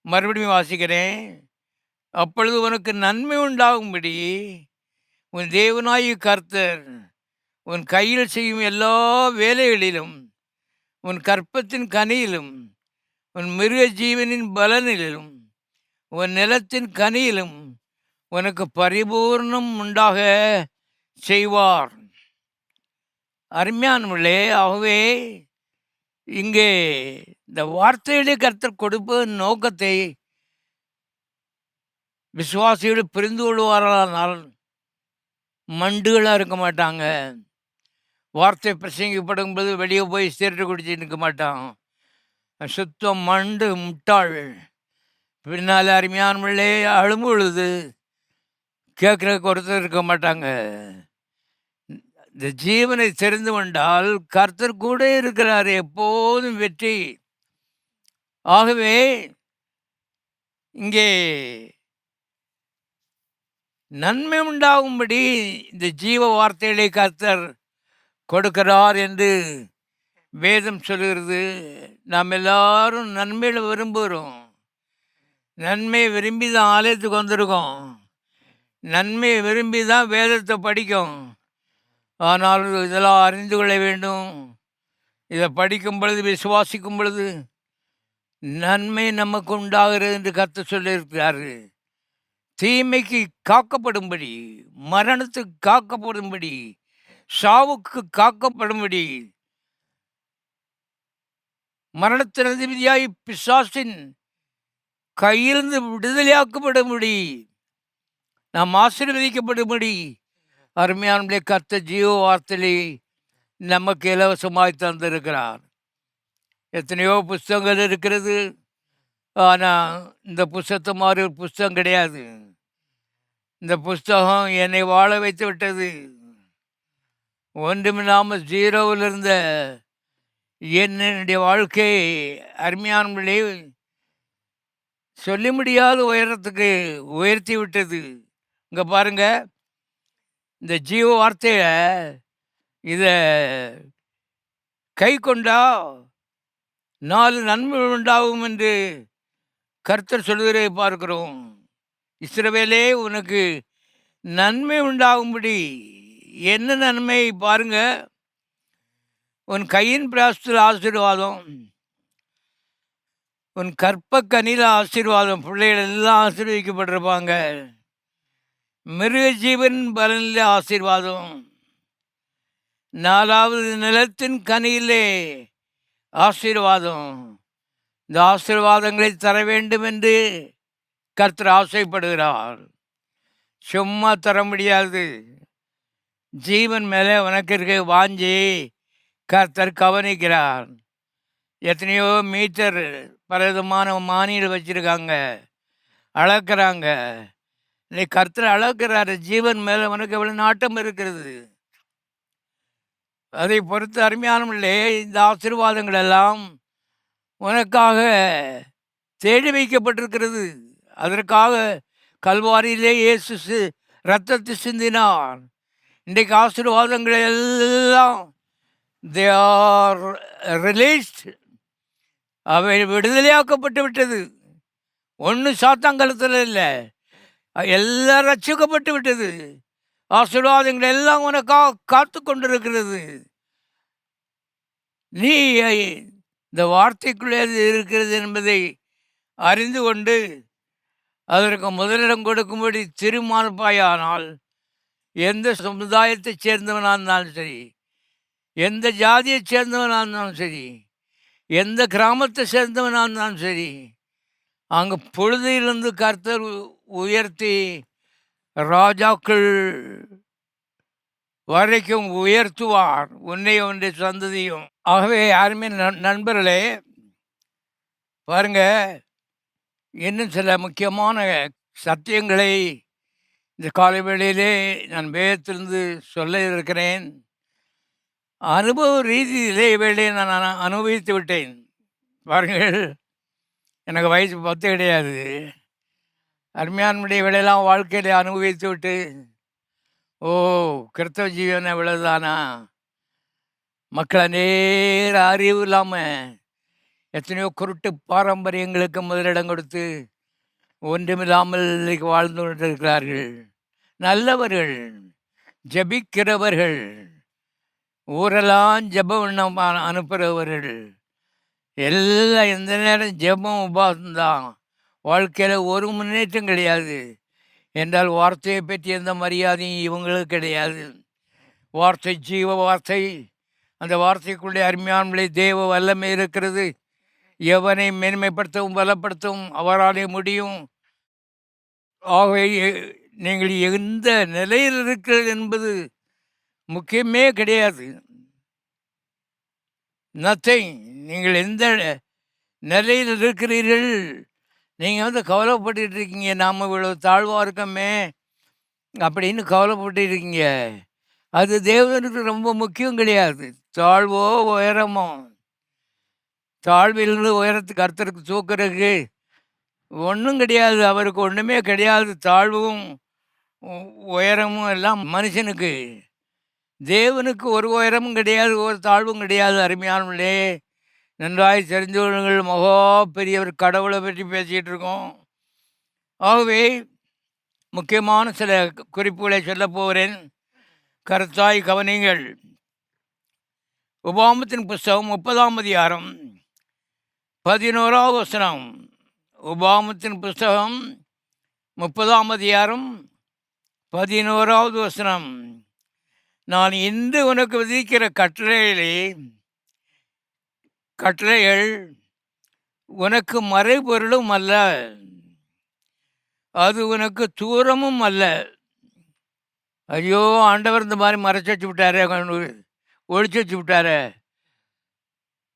மறுபடியும் வாசிக்கிறேன். அப்பொழுது உனக்கு நன்மை உண்டாகும்படி உன் தேவனாகிய கர்த்தர் உன் கையில் செய்யும் எல்லா வேலைகளிலும், உன் கற்பத்தின் கனியிலும், உன் மிருக ஜீவனின் பலனிலும், உன் நிலத்தின் கனியிலும் உனக்கு பரிபூர்ணம் உண்டாக செய்வார். அருமையானவர்களே, ஆகவே இங்கே இந்த வார்த்தையிலே கர்த்தர் கொடுப்ப நோக்கத்தை விசுவாசிகள் புரிந்து கொள்வார்களானால் மண்டுகளாக இருக்க மாட்டாங்க. வார்த்தை பிரசங்கிக்கப்படும் போது வெளியே போய் சீரட்டு குடிச்சு நிற்க மாட்டான். சுத்தம் மண்டு முட்டாள். பின்னால் அருமையானவர்களே, அழும்பொழுது கேட்குறதுக்கு ஒருத்தர் இருக்க மாட்டாங்க. இந்த ஜீவனை தெரிந்து கொண்டால் கர்த்தர் கூட இருக்கிறார், எப்போதும் வெற்றி. ஆகவே இங்கே நன்மை உண்டாகும்படி இந்த ஜீவ வார்த்தைகளை கர்த்தர் கொடுக்கிறார் என்று வேதம் சொல்கிறது. நாம் எல்லாரும் நன்மையில விரும்புகிறோம். நன்மையை விரும்பி தான் ஆலயத்துக்கு வந்திருக்கோம். நன்மையை விரும்பி தான் வேதத்தை படிக்கும். ஆனால் இதெல்லாம் அறிந்து கொள்ள வேண்டும். இதை படிக்கும் பொழுது, விசுவாசிக்கும் பொழுது நன்மை நமக்கு உண்டாகிறது என்று கர்த்தர் சொல்லியிருக்கிறார். தீமைக்கு காக்கப்படும்படி, மரணத்துக்கு காக்கப்படும்படி, சாவுக்கு காக்கப்படும்படி, மரணத்தின் அதிபதியாய் பிசாசின் கையிலிருந்து விடுதலையாக்கப்படும்படி, நாம் ஆசீர்வதிக்கப்படும்படி அருமையானவர்களே, கர்த்தர் ஜீவ வார்த்தையை நமக்கு இலவசமாய் தந்திருக்கிறார். எத்தனையோ புஸ்தகங்கள் இருக்கிறது. ஆனால் இந்த புஸ்தகத்தை மாதிரி ஒரு புஸ்தகம் கிடையாது. இந்த புஸ்தகம் என்னை வாழ வைத்து விட்டது. ஒன்றுமில்லாமல் ஜீரோவில் இருந்த என்னுடைய வாழ்க்கை அருமையானவர்களே சொல்ல முடியாத உயரத்துக்கு உயர்த்தி விட்டது. இங்கே பாருங்க, இந்த ஜீவ வார்த்தையை இதை கை கொண்டா 4 நன்மை உண்டாகும் என்று கர்த்தர் சொல்வதை பார்க்கிறோம். இஸ்ரவேலே, உனக்கு நன்மை உண்டாகும்படி என்ன நன்மை பாருங்க. உன் கையின் பிராசத்தில் ஆசீர்வாதம், உன் கற்பக்கனியில் ஆசீர்வாதம். பிள்ளைகள் எல்லாம் ஆசீர்வதிக்கப்பட்டிருப்பாங்க. மிருக ஜீவன் பலனில் ஆசீர்வாதம். 4வது நிலத்தின் கனியிலே ஆசீர்வாதம். இந்த ஆசீர்வாதங்களை தர வேண்டும் என்று கர்த்தர் ஆசைப்படுகிறார். சும்மா தர முடியாது. ஜீவன் மேலே உனக்கு இருக்க வாஞ்சி கர்த்தர் கவனிக்கிறார். எத்தனையோ மீட்டர் பலவிதமான மானியில் வச்சுருக்காங்க, அளக்கிறாங்க. இன்னைக்கு கர்த்தர் அளக்கிறாரு. ஜீவன் மேலே உனக்கு எவ்வளோ நாட்டம் இருக்கிறது. அதை பொறுத்து அருமையானவர்களே, இந்த ஆசீர்வாதங்கள் எல்லாம் உனக்காக தேடி வைக்கப்பட்டிருக்கிறது. அதற்காக கல்வாரியிலே இயேசு இரத்தத்தை சிந்தினார். இன்றைக்கு ஆசீர்வாதங்கள் எல்லாம் தே ஆர் ரிலீஸ்ட், அவை விடுதலையாக்கப்பட்டு விட்டது. ஒன்று சாத்தாங்கலத்தில் இல்லை, எல்லாம் ரட்சிக்கப்பட்டு விட்டது. ஆசீர்வாதங்கள் எல்லாம் உனக்காக காத்து கொண்டிருக்கிறது. நீ இந்த வார்த்தைக்குள்ளே இருக்கிறது என்பதை அறிந்து கொண்டு அதற்கு முதலிடம் கொடுக்கும்படி தீர்மானிப்பாயானால் எந்த சமுதாயத்தைச் சேர்ந்தவனாக இருந்தாலும் சரி, எந்த ஜாதியைச் சேர்ந்தவனாக இருந்தாலும் சரி, எந்த கிராமத்தை சேர்ந்தவனாக இருந்தாலும் சரி, அங்கே பொழுதிலிருந்து கர்த்தர் உயர்த்தி ராஜாக்கள் வரைக்கும் உயர்த்துவார், உன்னை ஒன்றை சந்ததியும். ஆகவே யாருமே நண்பர்களே பாருங்க, இன்னும் சில முக்கியமான சத்தியங்களை இந்த காலை வேளையிலே நான் வேதத்திலிருந்து சொல்ல இருக்கிறேன். அனுபவ ரீதியிலே வேலையை நான் அனுபவித்து விட்டேன். பாருங்கள், எனக்கு வயசு 10 கிடையாது. அருமையானுடைய வேலையெல்லாம் வாழ்க்கையில அனுபவித்து விட்டு, ஓ கிறிஸ்தவ ஜீவன் இவ்வளவுதானா, மக்கள் நேர அறிவு இல்லாமல் எத்தனையோ குருட்டு பாரம்பரியங்களுக்கு முதலிடம் கொடுத்து ஒன்றுமில்லாமல் இன்றைக்கு வாழ்ந்து கொண்டிருக்கிறார்கள். நல்லவர்கள், ஜபிக்கிறவர்கள், ஊரெல்லாம் ஜபம் அனுப்புகிறவர்கள், எல்லாம் எந்த நேரம் ஜபம் உபாசம்தான். வாழ்க்கையில் ஒரு முன்னேற்றம் கிடையாது என்றால் வார்த்தையை பற்றி எந்த மரியாதையும் இவங்களுக்கு கிடையாது. வார்த்தை ஜீவ வார்த்தை. அந்த வார்த்தைக்குள்ளே அருமையானவர்களே தேவ வல்லமை இருக்கிறது. எவனை மேன்மைப்படுத்தவும் பலப்படுத்தவும் அவராலே முடியும். ஆகவே நீங்கள் எந்த நிலையில் இருக்கிறது என்பது முக்கியமே கிடையாது. நத்திங். நீங்கள் எந்த நிலையில் இருக்கிறீர்கள், நீங்கள் கவலைப்பட்டு இருக்கீங்க, நாம் இவ்வளோ தாழ்வாக இருக்கோமே அப்படின்னு கவலைப்பட்டு இருக்கீங்க. அது தேவனுக்கு ரொம்ப முக்கியம் கிடையாது. தாழ்வோ உயரமோ, தாழ்விலிருந்து உயரத்துக்கு கர்த்தருக்கு தூக்குறதுக்கு ஒன்றும் கிடையாது. அவருக்கு ஒன்றுமே கிடையாது. தாழ்வும் உயரமும் எல்லாம் மனுஷனுக்கு. தேவனுக்கு ஒரு உயரமும் கிடையாது, ஒரு தாழ்வும் கிடையாது. அருமையானவர்களே, நன்றாய் தெரிஞ்சவர்கள், மகா பெரியவர் கடவுளை பற்றி பேசிகிட்டு இருக்கோம். ஆகவே முக்கியமான சில குறிப்புகளை சொல்ல போகிறேன், கருத்தாய் கவனிங்கள். உபாகமத்தின் புஸ்தகம் 30ஆம் அதிகாரம் 11வது வசனம். உபாகமத்தின் புஸ்தகம் 30ஆம் அதிகாரம் 11வது வசனம். நான் இன்று உனக்கு விதிக்கிற கட்டளைகள் உனக்கு மறைபொருளும் அல்ல, அது உனக்கு தூரமும் அல்ல. ஐயோ, ஆண்டவர் இந்த மாதிரி மறைச்சி வச்சு விட்டாரே, ஒழிச்சு வச்சு விட்டாரே,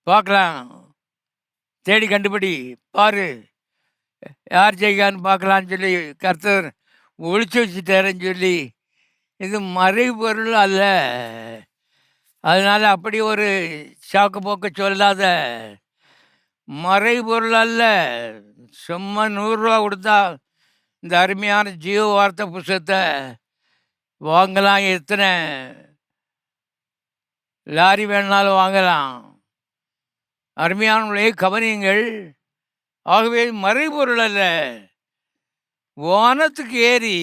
பார்க்கலாம், தேடி கண்டுபிடி, பாரு யார் ஜெயிக்கான்னு பார்க்கலான்னு சொல்லி கர்த்தர் ஒழிச்சு வச்சுட்டாருன்னு சொல்லி, இது மறைபொருள் அல்ல. அதனால் அப்படி ஒரு சாக்கு போக்கு சொல்லாத. மறைபொருள் அல்ல. சும்மா 100 ரூபா கொடுத்தா இந்த அருமையான ஜீவ வார்த்தை புஸ்தகத்தை வாங்கலாம். எத்தனை லாரி வேணுனாலும் வாங்கலாம். அருமையானவர்களே கவனியுங்கள். ஆகவே மறைபொருள் அல்ல. வானத்துக்கு ஏறி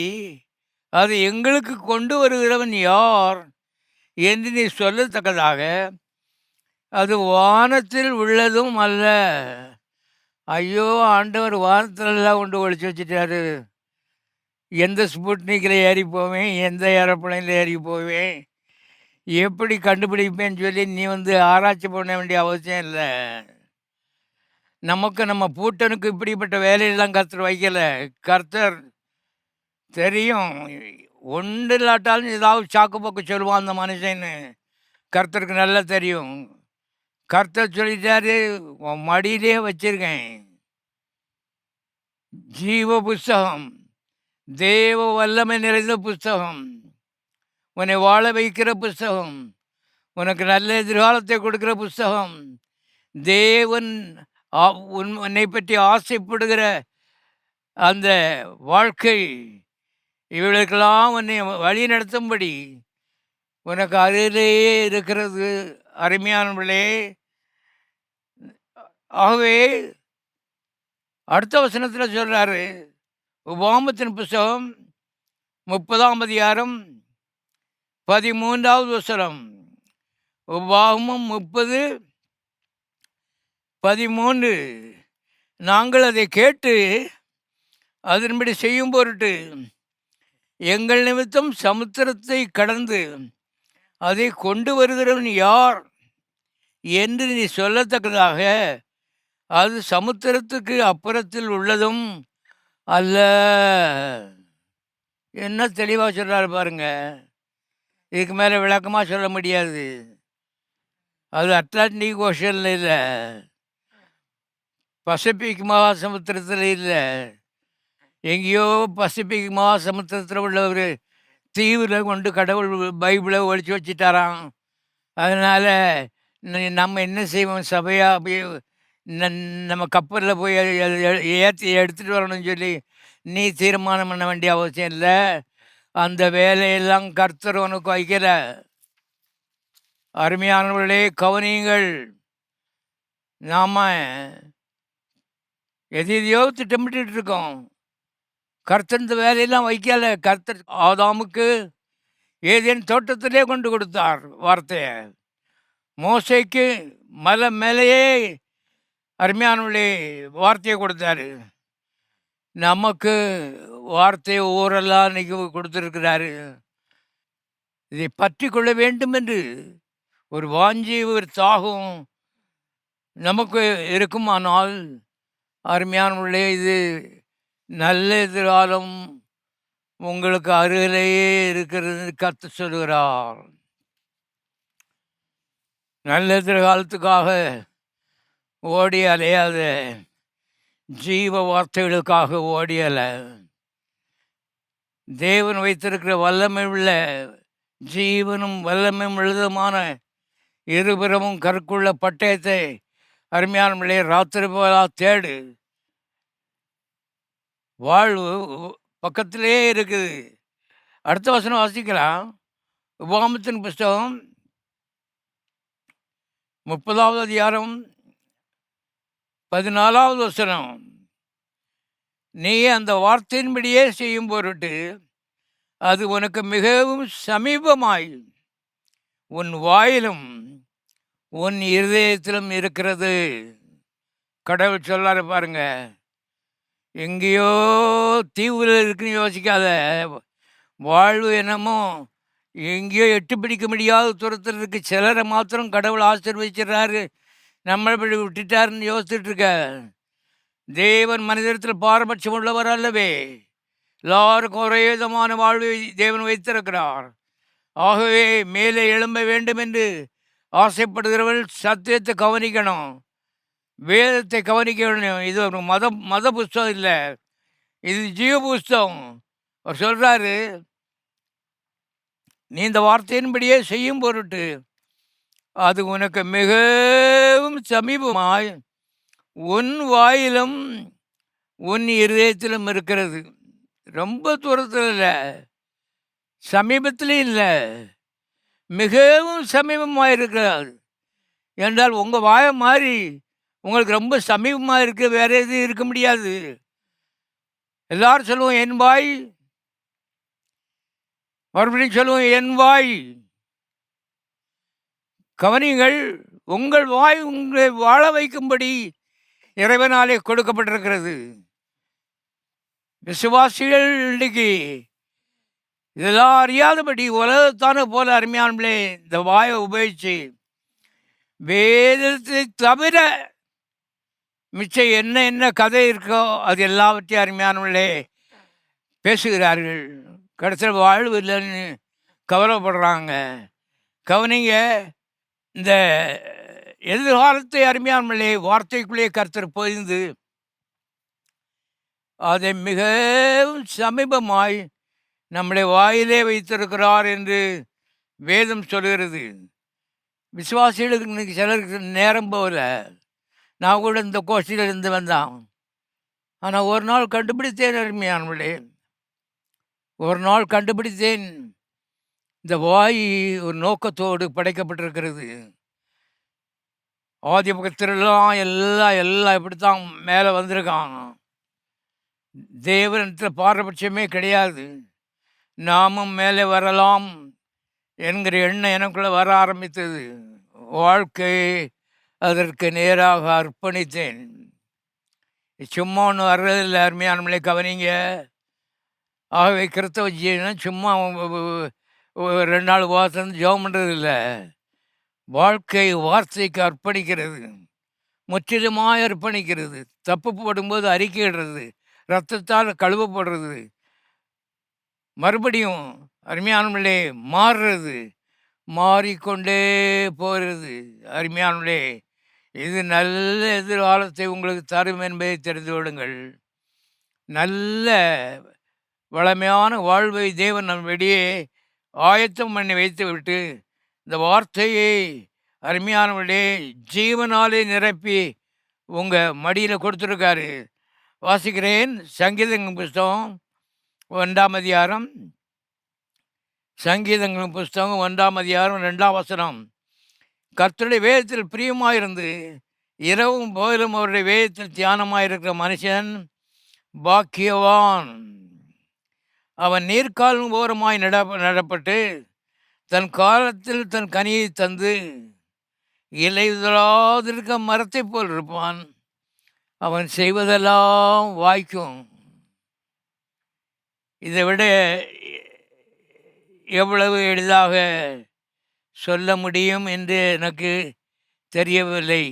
அது எங்களுக்கு கொண்டு வருகிறவன் யார் என்று நீ சொல்லத்தக்கதாக அது வானத்தில் உள்ளதும் அல்ல. ஐயோ, ஆண்டவர் வானத்திலெல்லாம் கொண்டு ஒழிச்சு வச்சுட்டாரு. எந்த ஸ்புட்னிக்கில் ஏறி போவேன், எந்த ஏரோப்ளைனில் ஏறி போவேன், எப்படி கண்டுபிடிப்பேன்னு சொல்லி நீ ஆராய்ச்சி பண்ண வேண்டிய அவசியம் இல்லை. நமக்கு நம்ம பூட்டனுக்கு இப்படிப்பட்ட வேலையெல்லாம் கர்த்தர் வைக்கலை. கர்த்தர் தெரியும், ஒன்று இல்லாட்டாலும் ஏதாவது சாக்கு போக்கு சொல்லுவான் அந்த மனுஷன்னு. கர்த்தருக்கு நல்லா தெரியும். கர்த்தர் சொல்லிட்டாரு, உன் மடியிலே வச்சிருக்கேன் ஜீவ புஸ்தகம், தேவ வல்லமை நிறைந்த புஸ்தகம், உன்னை வாழ வைக்கிற புஸ்தகம், உனக்கு நல்ல எதிர்காலத்தை கொடுக்குற புஸ்தகம், தேவன் உன்னை பற்றி ஆசைப்படுகிற அந்த வாழ்க்கை, இவளுக்கெல்லாம் உன்னை வழி நடத்தும்படி உனக்கு அருகிலேயே இருக்கிறது. அருமையானவர்களே, ஆகவே அடுத்த வசனத்தில் சொல்கிறாரு, உபாகமத்தின் புஸ்தகம் 30ஆம் அதிகாரம் 13வது வசனம். உபாகமம் 30:13. நாங்கள் அதை கேட்டு அதன்படி செய்யும் பொருட்டு எங்கள் நிமித்தம் சமுத்திரத்தை கடந்து அதை கொண்டு வருகிறவன் யார் என்று நீ சொல்லத்தக்கதாக அது சமுத்திரத்துக்கு அப்புறத்தில் உள்ளதும் அல்ல. என்ன தெளிவாக சொல்கிறாரு பாருங்க. இதுக்கு மேலே விளக்கமாக சொல்ல முடியாது. அது அட்லாண்டிக் ஓஷனில் இல்லை, பசிபிக் மகாசமுத்திரத்தில் இல்லை, எங்கேயோ பசிபிக் மகாசமுத்திரத்தில் உள்ள ஒரு தீவில் கொண்டு கடவுள் பைபிளை ஒழிச்சு வச்சுட்டாராம். அதனால் நம்ம என்ன செய்வோம், சபையாக அப்படியே நம்ம கப்பலில் போய் ஏற்றி எடுத்துகிட்டு வரணும்னு சொல்லி நீ தீர்மானம் பண்ண வேண்டிய அவசியம் இல்லை. அந்த வேலையெல்லாம் கர்த்தர் உனக்கு வைக்கல. அருமையானவர்களே, கவனியுங்கள். நாம் எதையோ திட்டமிட்டு இருக்கோம். கர்த்தர் இந்த வேலையெல்லாம் வைக்கல. கர்த்தர் ஆதாமுக்கு ஏதேன் தோட்டத்திலே கொண்டு கொடுத்தார் வார்த்தையை. மோசைக்கு மலை மேலேயே அருமையானவர்களே வார்த்தையை கொடுத்தாரு. நமக்கு வார்த்தையை ஊரெல்லாம் இன்னைக்கு கொடுத்துருக்கிறாரு. இதை பற்றி கொள்ள வேண்டும் என்று ஒரு வாஞ்சி, ஒரு தாகம் நமக்கு இருக்குமானால் அருமையானவர்களே, இது நல்ல எதிர்காலம் உங்களுக்கு அருகிலேயே இருக்கிறது கர்த்தர் சொல்கிறார். நல்ல எதிர்காலத்துக்காக ஓடி அலையாத, ஜீவ வார்த்தைகளுக்காக ஓடியல. தேவன் வைத்திருக்கிற வல்லமை உள்ள ஜீவனும் வல்லமை உள்ளதுமான இருபுறமும் கற்குள்ள பட்டயத்தை அருமையானவர்களே ராத்திரி போலா தேடு. வாழ்வு பக்கத்திலே இருக்குது. அடுத்த வசனம் வாசிக்கலாம். உபாகமத்தின் புஸ்தகம் 30வது அதிகாரம் 14வது வசனம். நீ அந்த வார்த்தையின்படியே செய்யும் பொருட்டு அது உனக்கு மிகவும் சமீபமாய் உன் வாயிலும் உன் இருதயத்திலும் இருக்கிறது. கடவுள் சொல்லாரு பாருங்க. எங்கேயோ தீவுல இருக்குன்னு யோசிக்காத. வாழ்வு என்னமோ எங்கேயோ எட்டு பிடிக்க முடியாத தூரத்தில் இருக்கு. சிலரை மாத்திரம் கடவுள் ஆசீர்வதிச்சிடறாரு, நம்மளை இப்படி விட்டுட்டாருன்னு யோசிச்சுட்டு இருக்க. தேவன் மனிதத்தில் பாரபட்சம் உள்ளவர் அல்லவே. எல்லாருக்கும் ஒரே விதமான வாழ்வை தேவன் வைத்திருக்கிறார். ஆகவே மேலே எழும்ப வேண்டும் என்று ஆசைப்படுகிறவர்கள் சத்தியத்தை கவனிக்கணும், வேதத்தை கவனிக்க வேண்டும். இது ஒரு மத புஸ்தகம் இல்லை, இது ஜீவ புஸ்தகம். அவர் சொல்கிறாரு, நீ இந்த வார்த்தையின்படியே செய்யும் பொருட்டு அது உனக்கு மிகவும் சமீபமாய் உன் வாயிலும் உன் இருதயத்திலும் இருக்கிறது. ரொம்ப தூரத்தில் இல்லை, சமீபத்திலும் இல்லை, மிகவும் சமீபமாக இருக்கிறது. என்றால் உங்கள் வாயை மாதிரி உங்களுக்கு ரொம்ப சமீபமாக இருக்க வேற எதுவும் இருக்க முடியாது. எல்லாரும் சொல்லுவோம் என் வாய், மறுபடியும் சொல்லுவோம் என் வாய். கவனிங்கள், உங்கள் வாய் உங்களை வாழ வைக்கும்படி இறைவனாலே கொடுக்கப்பட்டிருக்கிறது. விசுவாசிகள் இன்னைக்கு இதெல்லாம் அறியாதபடி உலகத்தான போல அருமையானே இந்த வாயை உபயோகிச்சு வேதத்தை தவிர மிச்சம் என்ன கதை இருக்கோ அது எல்லாவற்றையும் அருமையானவர்களே பேசுகிறார்கள். கடைசியில் வாழ்வு இல்லைன்னு கவலைப்படுறாங்க. கவனிங்க, இந்த எதிர்காலத்தை அருமையானவர்களே வார்த்தைக்குள்ளே கர்த்தர் பொழிந்து அதை மிகவும் சமீபமாய் நம்முடைய வாயிலே வைத்திருக்கிறார் என்று வேதம் சொல்கிறது. விசுவாசிகளுக்கு இன்னைக்கு சிலருக்கு நேரம் போகல. நான் கூட இந்த கோஷ்டியில் இருந்து வந்தான். ஆனால் ஒரு நாள் கண்டுபிடித்தேன் அருமையானவர்களே, ஒரு நாள் கண்டுபிடித்தேன். இந்த வாய் ஒரு நோக்கத்தோடு படைக்கப்பட்டிருக்கிறது. ஆதி பக்கத்திலெல்லாம் எல்லாம் இப்படித்தான் மேலே வந்திருக்காங்க. தேவனத்தில் பாரபட்சமே கிடையாது. நாமும் மேலே வரலாம் என்கிற எண்ணம் எனக்குள்ளே வர ஆரம்பித்தது. வாழ்க்கையை அதற்கு நேராக அர்ப்பணித்தேன். சும்மா ஒன்று வர்றதில்லை. அருமையானவர்களே கவனிங்க, ஆகவே கிறிஸ்தவ ஜீவனம் சும்மா 2 நாள் உபவாசம் இருந்து ஜெபம் பண்ணுறது இல்ல. வாழ்க்கை வார்த்தைக்கு அர்ப்பணிக்கிறது. முற்றிலுமாய் அர்ப்பணிக்கிறது. தப்பு போடும்போது அறிக்கையிடுறது. ரத்தத்தால் கழுவப்படுறது. மறுபடியும் அருமையானவர்களே மாறுறது. மாறிக்கொண்டே போகிறது. அருமையானவர்களே, இது நல்ல எதிர்காலத்தை உங்களுக்கு தரும் என்பதை தெரிந்து கொள்ளுங்கள். நல்ல வளமையான வாழ்வை தேவன் நம்மிடையே ஆயத்தம் பண்ணி வைத்துவிட்டு, இந்த வார்த்தையை அருமையானவர்களே ஜீவனாலே நிரப்பி உங்கள் மடியில் கொடுத்துருக்காரு. வாசிக்கிறேன். சங்கீதங்களின் புஸ்தகம் 1ஆம் அதிகாரம். சங்கீதங்களின் புஸ்தகம் 1ஆம் அதிகாரம் 2ஆம் வசனம். கர்த்தருடைய வேதத்தில் பிரியமாயிருந்து இரவும் பகலும் அவருடைய வேதத்தில் தியானமாயிருக்கிற மனுஷன் பாக்கியவான். அவன் நீர்க்காலும் ஓரமாய் நடப்பட்டு தன் காலத்தில் தன் கனியை தந்து இலையுதலாதிருக்க மரத்தை போல் இருப்பான். அவன் செய்வதெல்லாம் வாய்க்கும். இதை விட எவ்வளவு எளிதாக சொல்ல முடியும் என்று எனக்கு தெரியவில்லை.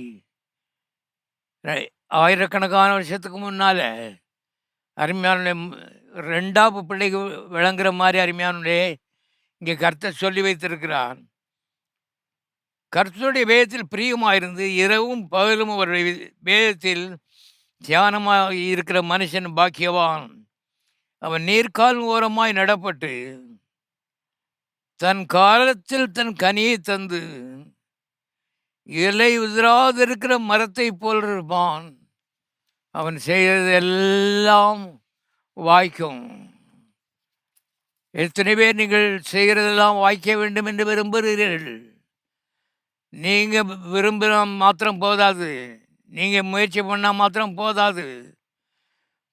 ஆயிரக்கணக்கான வருஷத்துக்கு முன்னால் அருமையான 2வது பிள்ளைக்கு விளங்குற மாதிரி அருமையானே இங்கே கர்த்தர் சொல்லி வைத்திருக்கிறார். கர்த்தருடைய வேதத்தில் பிரியமாயிருந்து இரவும் பகலும் அவருடைய வேதத்தில் தியானமாக இருக்கிற மனுஷன் பாக்கியவான். அவன் நீர்க்கால் ஓரமாய் நடப்பட்டு தன் காலத்தில் தன் கனியை தந்து இலை உதிராதிருக்கிற மரத்தை போல் இருப்பான். அவன் செய்கிறது எல்லாம் வாய்க்கும். எத்தனை பேர் நீங்கள் செய்கிறதெல்லாம் வாய்க்க வேண்டும் என்று விரும்புகிறீர்கள்? நீங்கள் விரும்பினா மாத்திரம் போதாது. நீங்கள் முயற்சி பண்ணால் மாத்திரம் போதாது.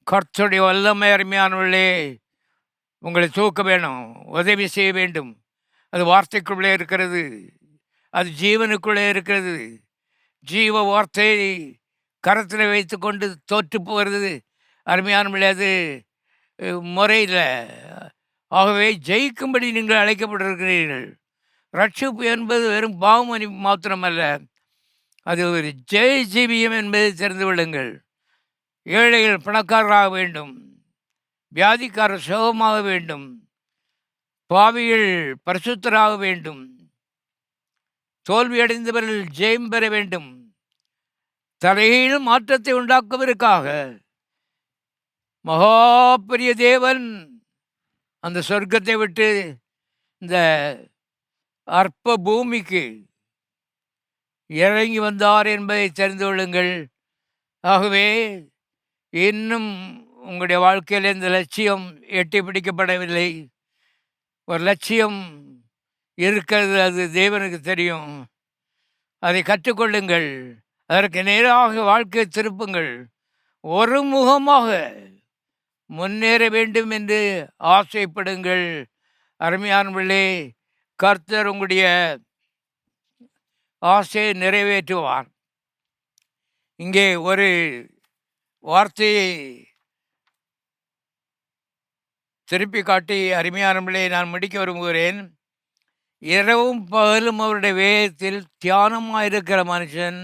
கர்த்தருடைய வல்லமை அருமையானவர்களே உங்களை தூக்க வேணும், உதவி செய்ய வேண்டும். அது வார்த்தைக்குள்ளே இருக்கிறது. அது ஜீவனுக்குள்ளே இருக்கிறது. ஜீவ வார்த்தையை கரத்தில் வைத்து கொண்டு தோற்று போகிறது அருமையானவர்களே அது முறையில். ஆகவே ஜெயிக்கும்படி நீங்கள் அழைக்கப்பட்டிருக்கிறீர்கள். ரட்சிப்பு என்பது வெறும் பாவமணி மாத்திரமல்ல, அது ஒரு ஜெய ஜீவியம் என்பதை தெரிந்து கொள்ளுங்கள். ஏழைகள் பணக்காரராக வேண்டும், வியாதிக்காரர் சுகமாக வேண்டும், பாவிகள் பரிசுத்தராக வேண்டும், தோல்வியடைந்தவர்கள் ஜெயம் பெற வேண்டும். தலையில் மாற்றத்தை உண்டாக்குவதற்காக மகா பெரிய தேவன் அந்த சொர்க்கத்தை விட்டு இந்த அற்ப பூமிக்கு இறங்கி வந்தார் என்பதை தெரிந்து கொள்ளுங்கள். ஆகவே இன்னும் உங்களுடைய வாழ்க்கையில் இந்த லட்சியம் எட்டி பிடிக்கப்படவில்லை. ஒரு லட்சியம் இருக்கிறது, அது தேவனுக்கு தெரியும். அதை கற்றுக்கொள்ளுங்கள். அதற்கு நேராக வாழ்க்கையை திருப்புங்கள். ஒரு முகமாக முன்னேற வேண்டும் என்று ஆசைப்படுங்கள். அருமையானவர்களே, கர்த்தர் உங்களுடைய ஆசையை நிறைவேற்றுவார். இங்கே ஒரு வார்த்தையை திருப்பி காட்டி அருமையானவர்களே நான் முடிக்க விரும்புகிறேன். இரவும் பகலும் அவருடைய வேதத்தில் தியானமாக இருக்கிற மனுஷன்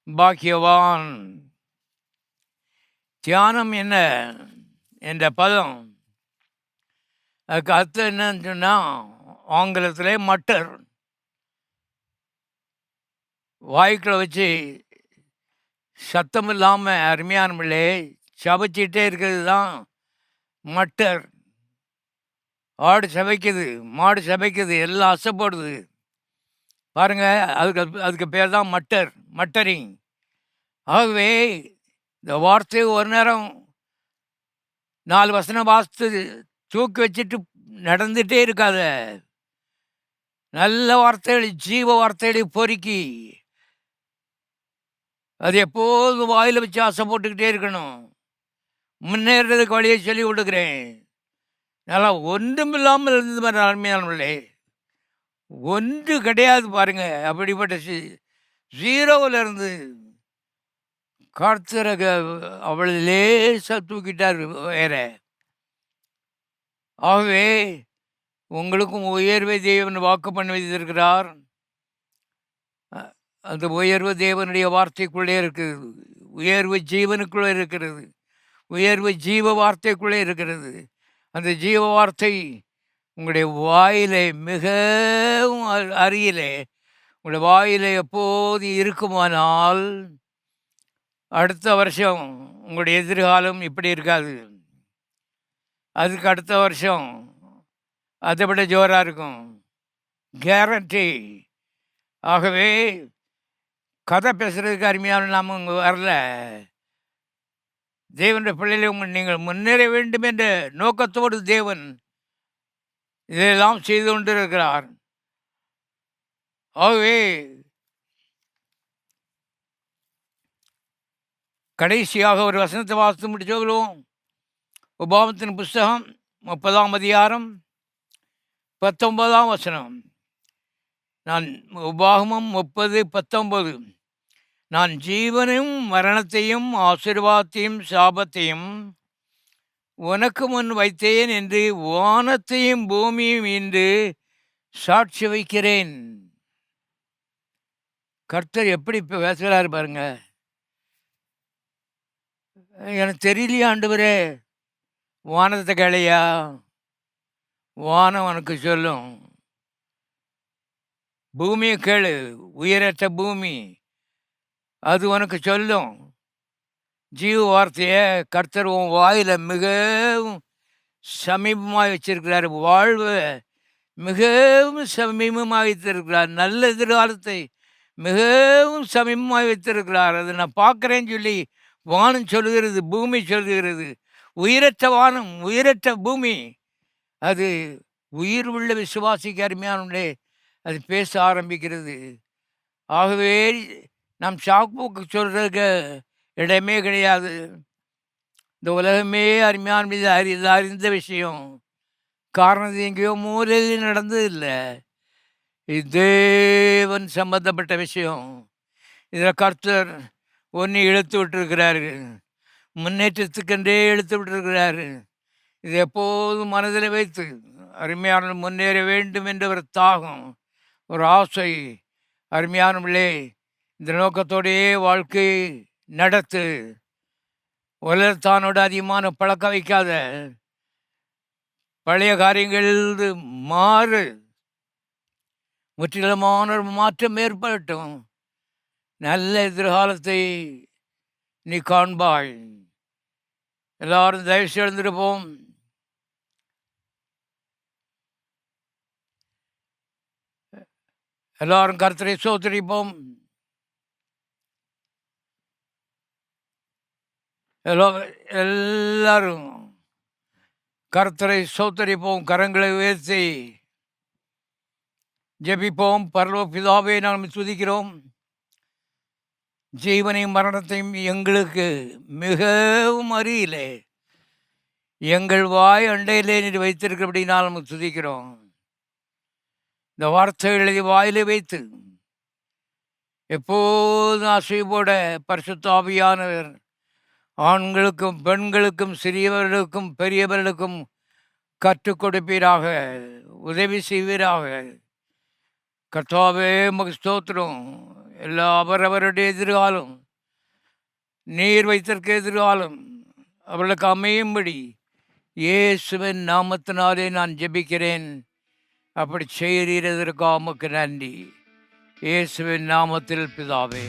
பாக்கியவான். தியானம் என்ன என்ற பதம், அதுக்கு அர்த்தம் என்னன்னு சொன்னால் ஆங்கிலத்திலே மட்டர். வாய்க்குள்ள வச்சு சத்தம் இல்லாமல் அருமையானவர்களே சபச்சிட்டே இருக்கிறது தான் மட்டர். ஆடு சபைக்குது, மாடு சபைக்குது, எல்லாம் அசைப்படுது பாருங்கள். அதுக்கு பேர் தான் மட்டரிங். ஆகவே இந்த வார்த்தை ஒரு நேரம் 4 வசனம் வாசித்து தூக்கி வச்சுட்டு நடந்துகிட்டே இருக்காத. நல்ல வார்த்தைகளை, ஜீவ வார்த்தைகளை பொறுக்கி அது எப்போதும் வாயில் வச்சு ஆசை போட்டுக்கிட்டே இருக்கணும். முன்னேறதுக்கு வழியை சொல்லி கொடுக்குறேன். நல்லா ஒன்றும் இல்லாமல் இருந்தது மாதிரி அருமையானவர்களே, ஒன்று கிடையாது பாருங்கள். அப்படிப்பட்ட 0வில் இருந்து கர்த்தர் அவளை லேசாக தூக்கிட்டார் வேற. ஆகவே உங்களுக்கும் உயர்வை தேவன் வாக்கு பண்ணி வைத்திருக்கிறார். அந்த உயர்வு தேவனுடைய வார்த்தைக்குள்ளே இருக்கிறது. உயர்வு ஜீவனுக்குள்ளே இருக்கிறது. உயர்வு ஜீவ வார்த்தைக்குள்ளே இருக்கிறது. அந்த ஜீவ வார்த்தை உங்களுடைய வாயிலே மிகவும் அருகிலே உங்களுடைய வாயிலே எப்போது இருக்குமானால் அடுத்த வருஷம் உங்களுடைய எதிர்காலம் இப்படி இருக்காது. அதுக்கு அடுத்த வருஷம் அதை விட ஜோராக இருக்கும், கேரண்டி. ஆகவே கதை பேசுகிறதுக்கு அருமையான நாம் இங்கே வரல. தேவனுடைய பிள்ளைகளை நீங்கள் முன்னேற வேண்டும் என்ற நோக்கத்தோடு தேவன் இதையெல்லாம் செய்து கொண்டிருக்கிறார். ஆகவே கடைசியாக ஒரு வசனத்தை வாசித்து முடிச்சோம். உபாகமத்தின் புஸ்தகம் 30ஆம் அதிகாரம் 19ஆம் வசனம். உபாகமம் 30:19. நான் ஜீவனையும் மரணத்தையும் ஆசீர்வாதத்தையும் சாபத்தையும் உனக்கு முன் வைத்தேன் என்று வானத்தையும் பூமியும் இன்று சாட்சி வைக்கிறேன். கர்த்தர் எப்படி இப்போ பேசுகிறாரு பாருங்க. எனக்கு தெரியலையா ஆண்டவரே? வானத்தை கேளையா? வானம் உனக்கு சொல்லும். பூமியை கேளு, உயரற்ற பூமி, அது உனக்கு சொல்லும். ஜீவ வார்த்தையை கர்த்தர் உன் வாயில் மிகவும் சமீபமாக வச்சிருக்கிறார். வாழ்வை மிகவும் சமீபமாக வைத்திருக்கிறார். நல்ல எதிர்காலத்தை மிகவும் சமீபமாக வைத்திருக்கிறார். அதை நான் பார்க்குறேன்னு சொல்லி வானம் சொல்லுகிறது, பூமி சொல்லுகிறது. உயிரற்ற வானம், உயிரற்ற பூமி, அது உயிர் உள்ள விசுவாசிக்கு அருமையானே அது பேச ஆரம்பிக்கிறது. ஆகவே நாம் சாக்குக்கு சொல்கிறதுக்கு இடமே கிடையாது. இந்த உலகமே அருமையான மீது அறிந்த விஷயம். காரணம் எங்கேயோ மூலையில் நடந்ததில்லை. இது தேவன் சம்பந்தப்பட்ட விஷயம். இதில் கர்த்தர் ஒன்று இழுத்து விட்டுருக்கிறாரு, முன்னேற்றத்துக்கென்றே இழுத்து விட்டுருக்கிறாரு. இது எப்போதும் மனதில் வைத்து அருமையான முன்னேற வேண்டும் என்ற ஒரு தாகம், ஒரு ஆசை. அருமையானவர்களே, இந்த நோக்கத்தோடையே வாழ்க்கை நடத்து. உலகத்தானோட அதிகமான பழக்க வைக்காத. பழைய காரியங்கள் மாறு, முற்றிலுமான ஒரு மாற்றம் ஏற்படட்டும். நல்ல எதிர்காலத்தை நீ காண்பாய். எல்லாரும் தயவுசெய்து எழுந்திருப்போம். எல்லாரும் கர்த்தரை ஸ்தோத்திரிப்போம். எல்லாரும் கர்த்தரை ஸ்தோத்திரிப்போம். கரங்களை உயர்த்தி ஜெபிப்போம். பரலோக பிதாவே, நாம் துதிக்கிறோம். ஜீவனையும் மரணத்தையும் எங்களுக்கு மிகவும் அருகிலே எங்கள் வாய் அண்டையிலே நீர் வைத்திருக்கிறபடினால் நம்ம துதிக்கிறோம். இந்த வார்த்தைகளை வாயிலே வைத்து எப்போதும் அசைவோட பரிசுத்த ஆவியானவர் ஆண்களுக்கும் பெண்களுக்கும் சிறியவர்களுக்கும் பெரியவர்களுக்கும் கற்றுக் கொடுப்பீராக, உதவி செய்வீராக. கர்த்தாவே உமக்கு ஸ்தோத்திரம். எல்லா அவரவருடைய எதிர்காலம், நீர் வைத்திருக்க எதிர்காலம் அவர்களுக்கு அமையும்படி இயேசுவின் நாமத்தினாலே நான் ஜெபிக்கிறேன். அப்படி செய்கிறதற்காக உமக்கு நன்றி. இயேசுவின் நாமத்தில் பிதாவே.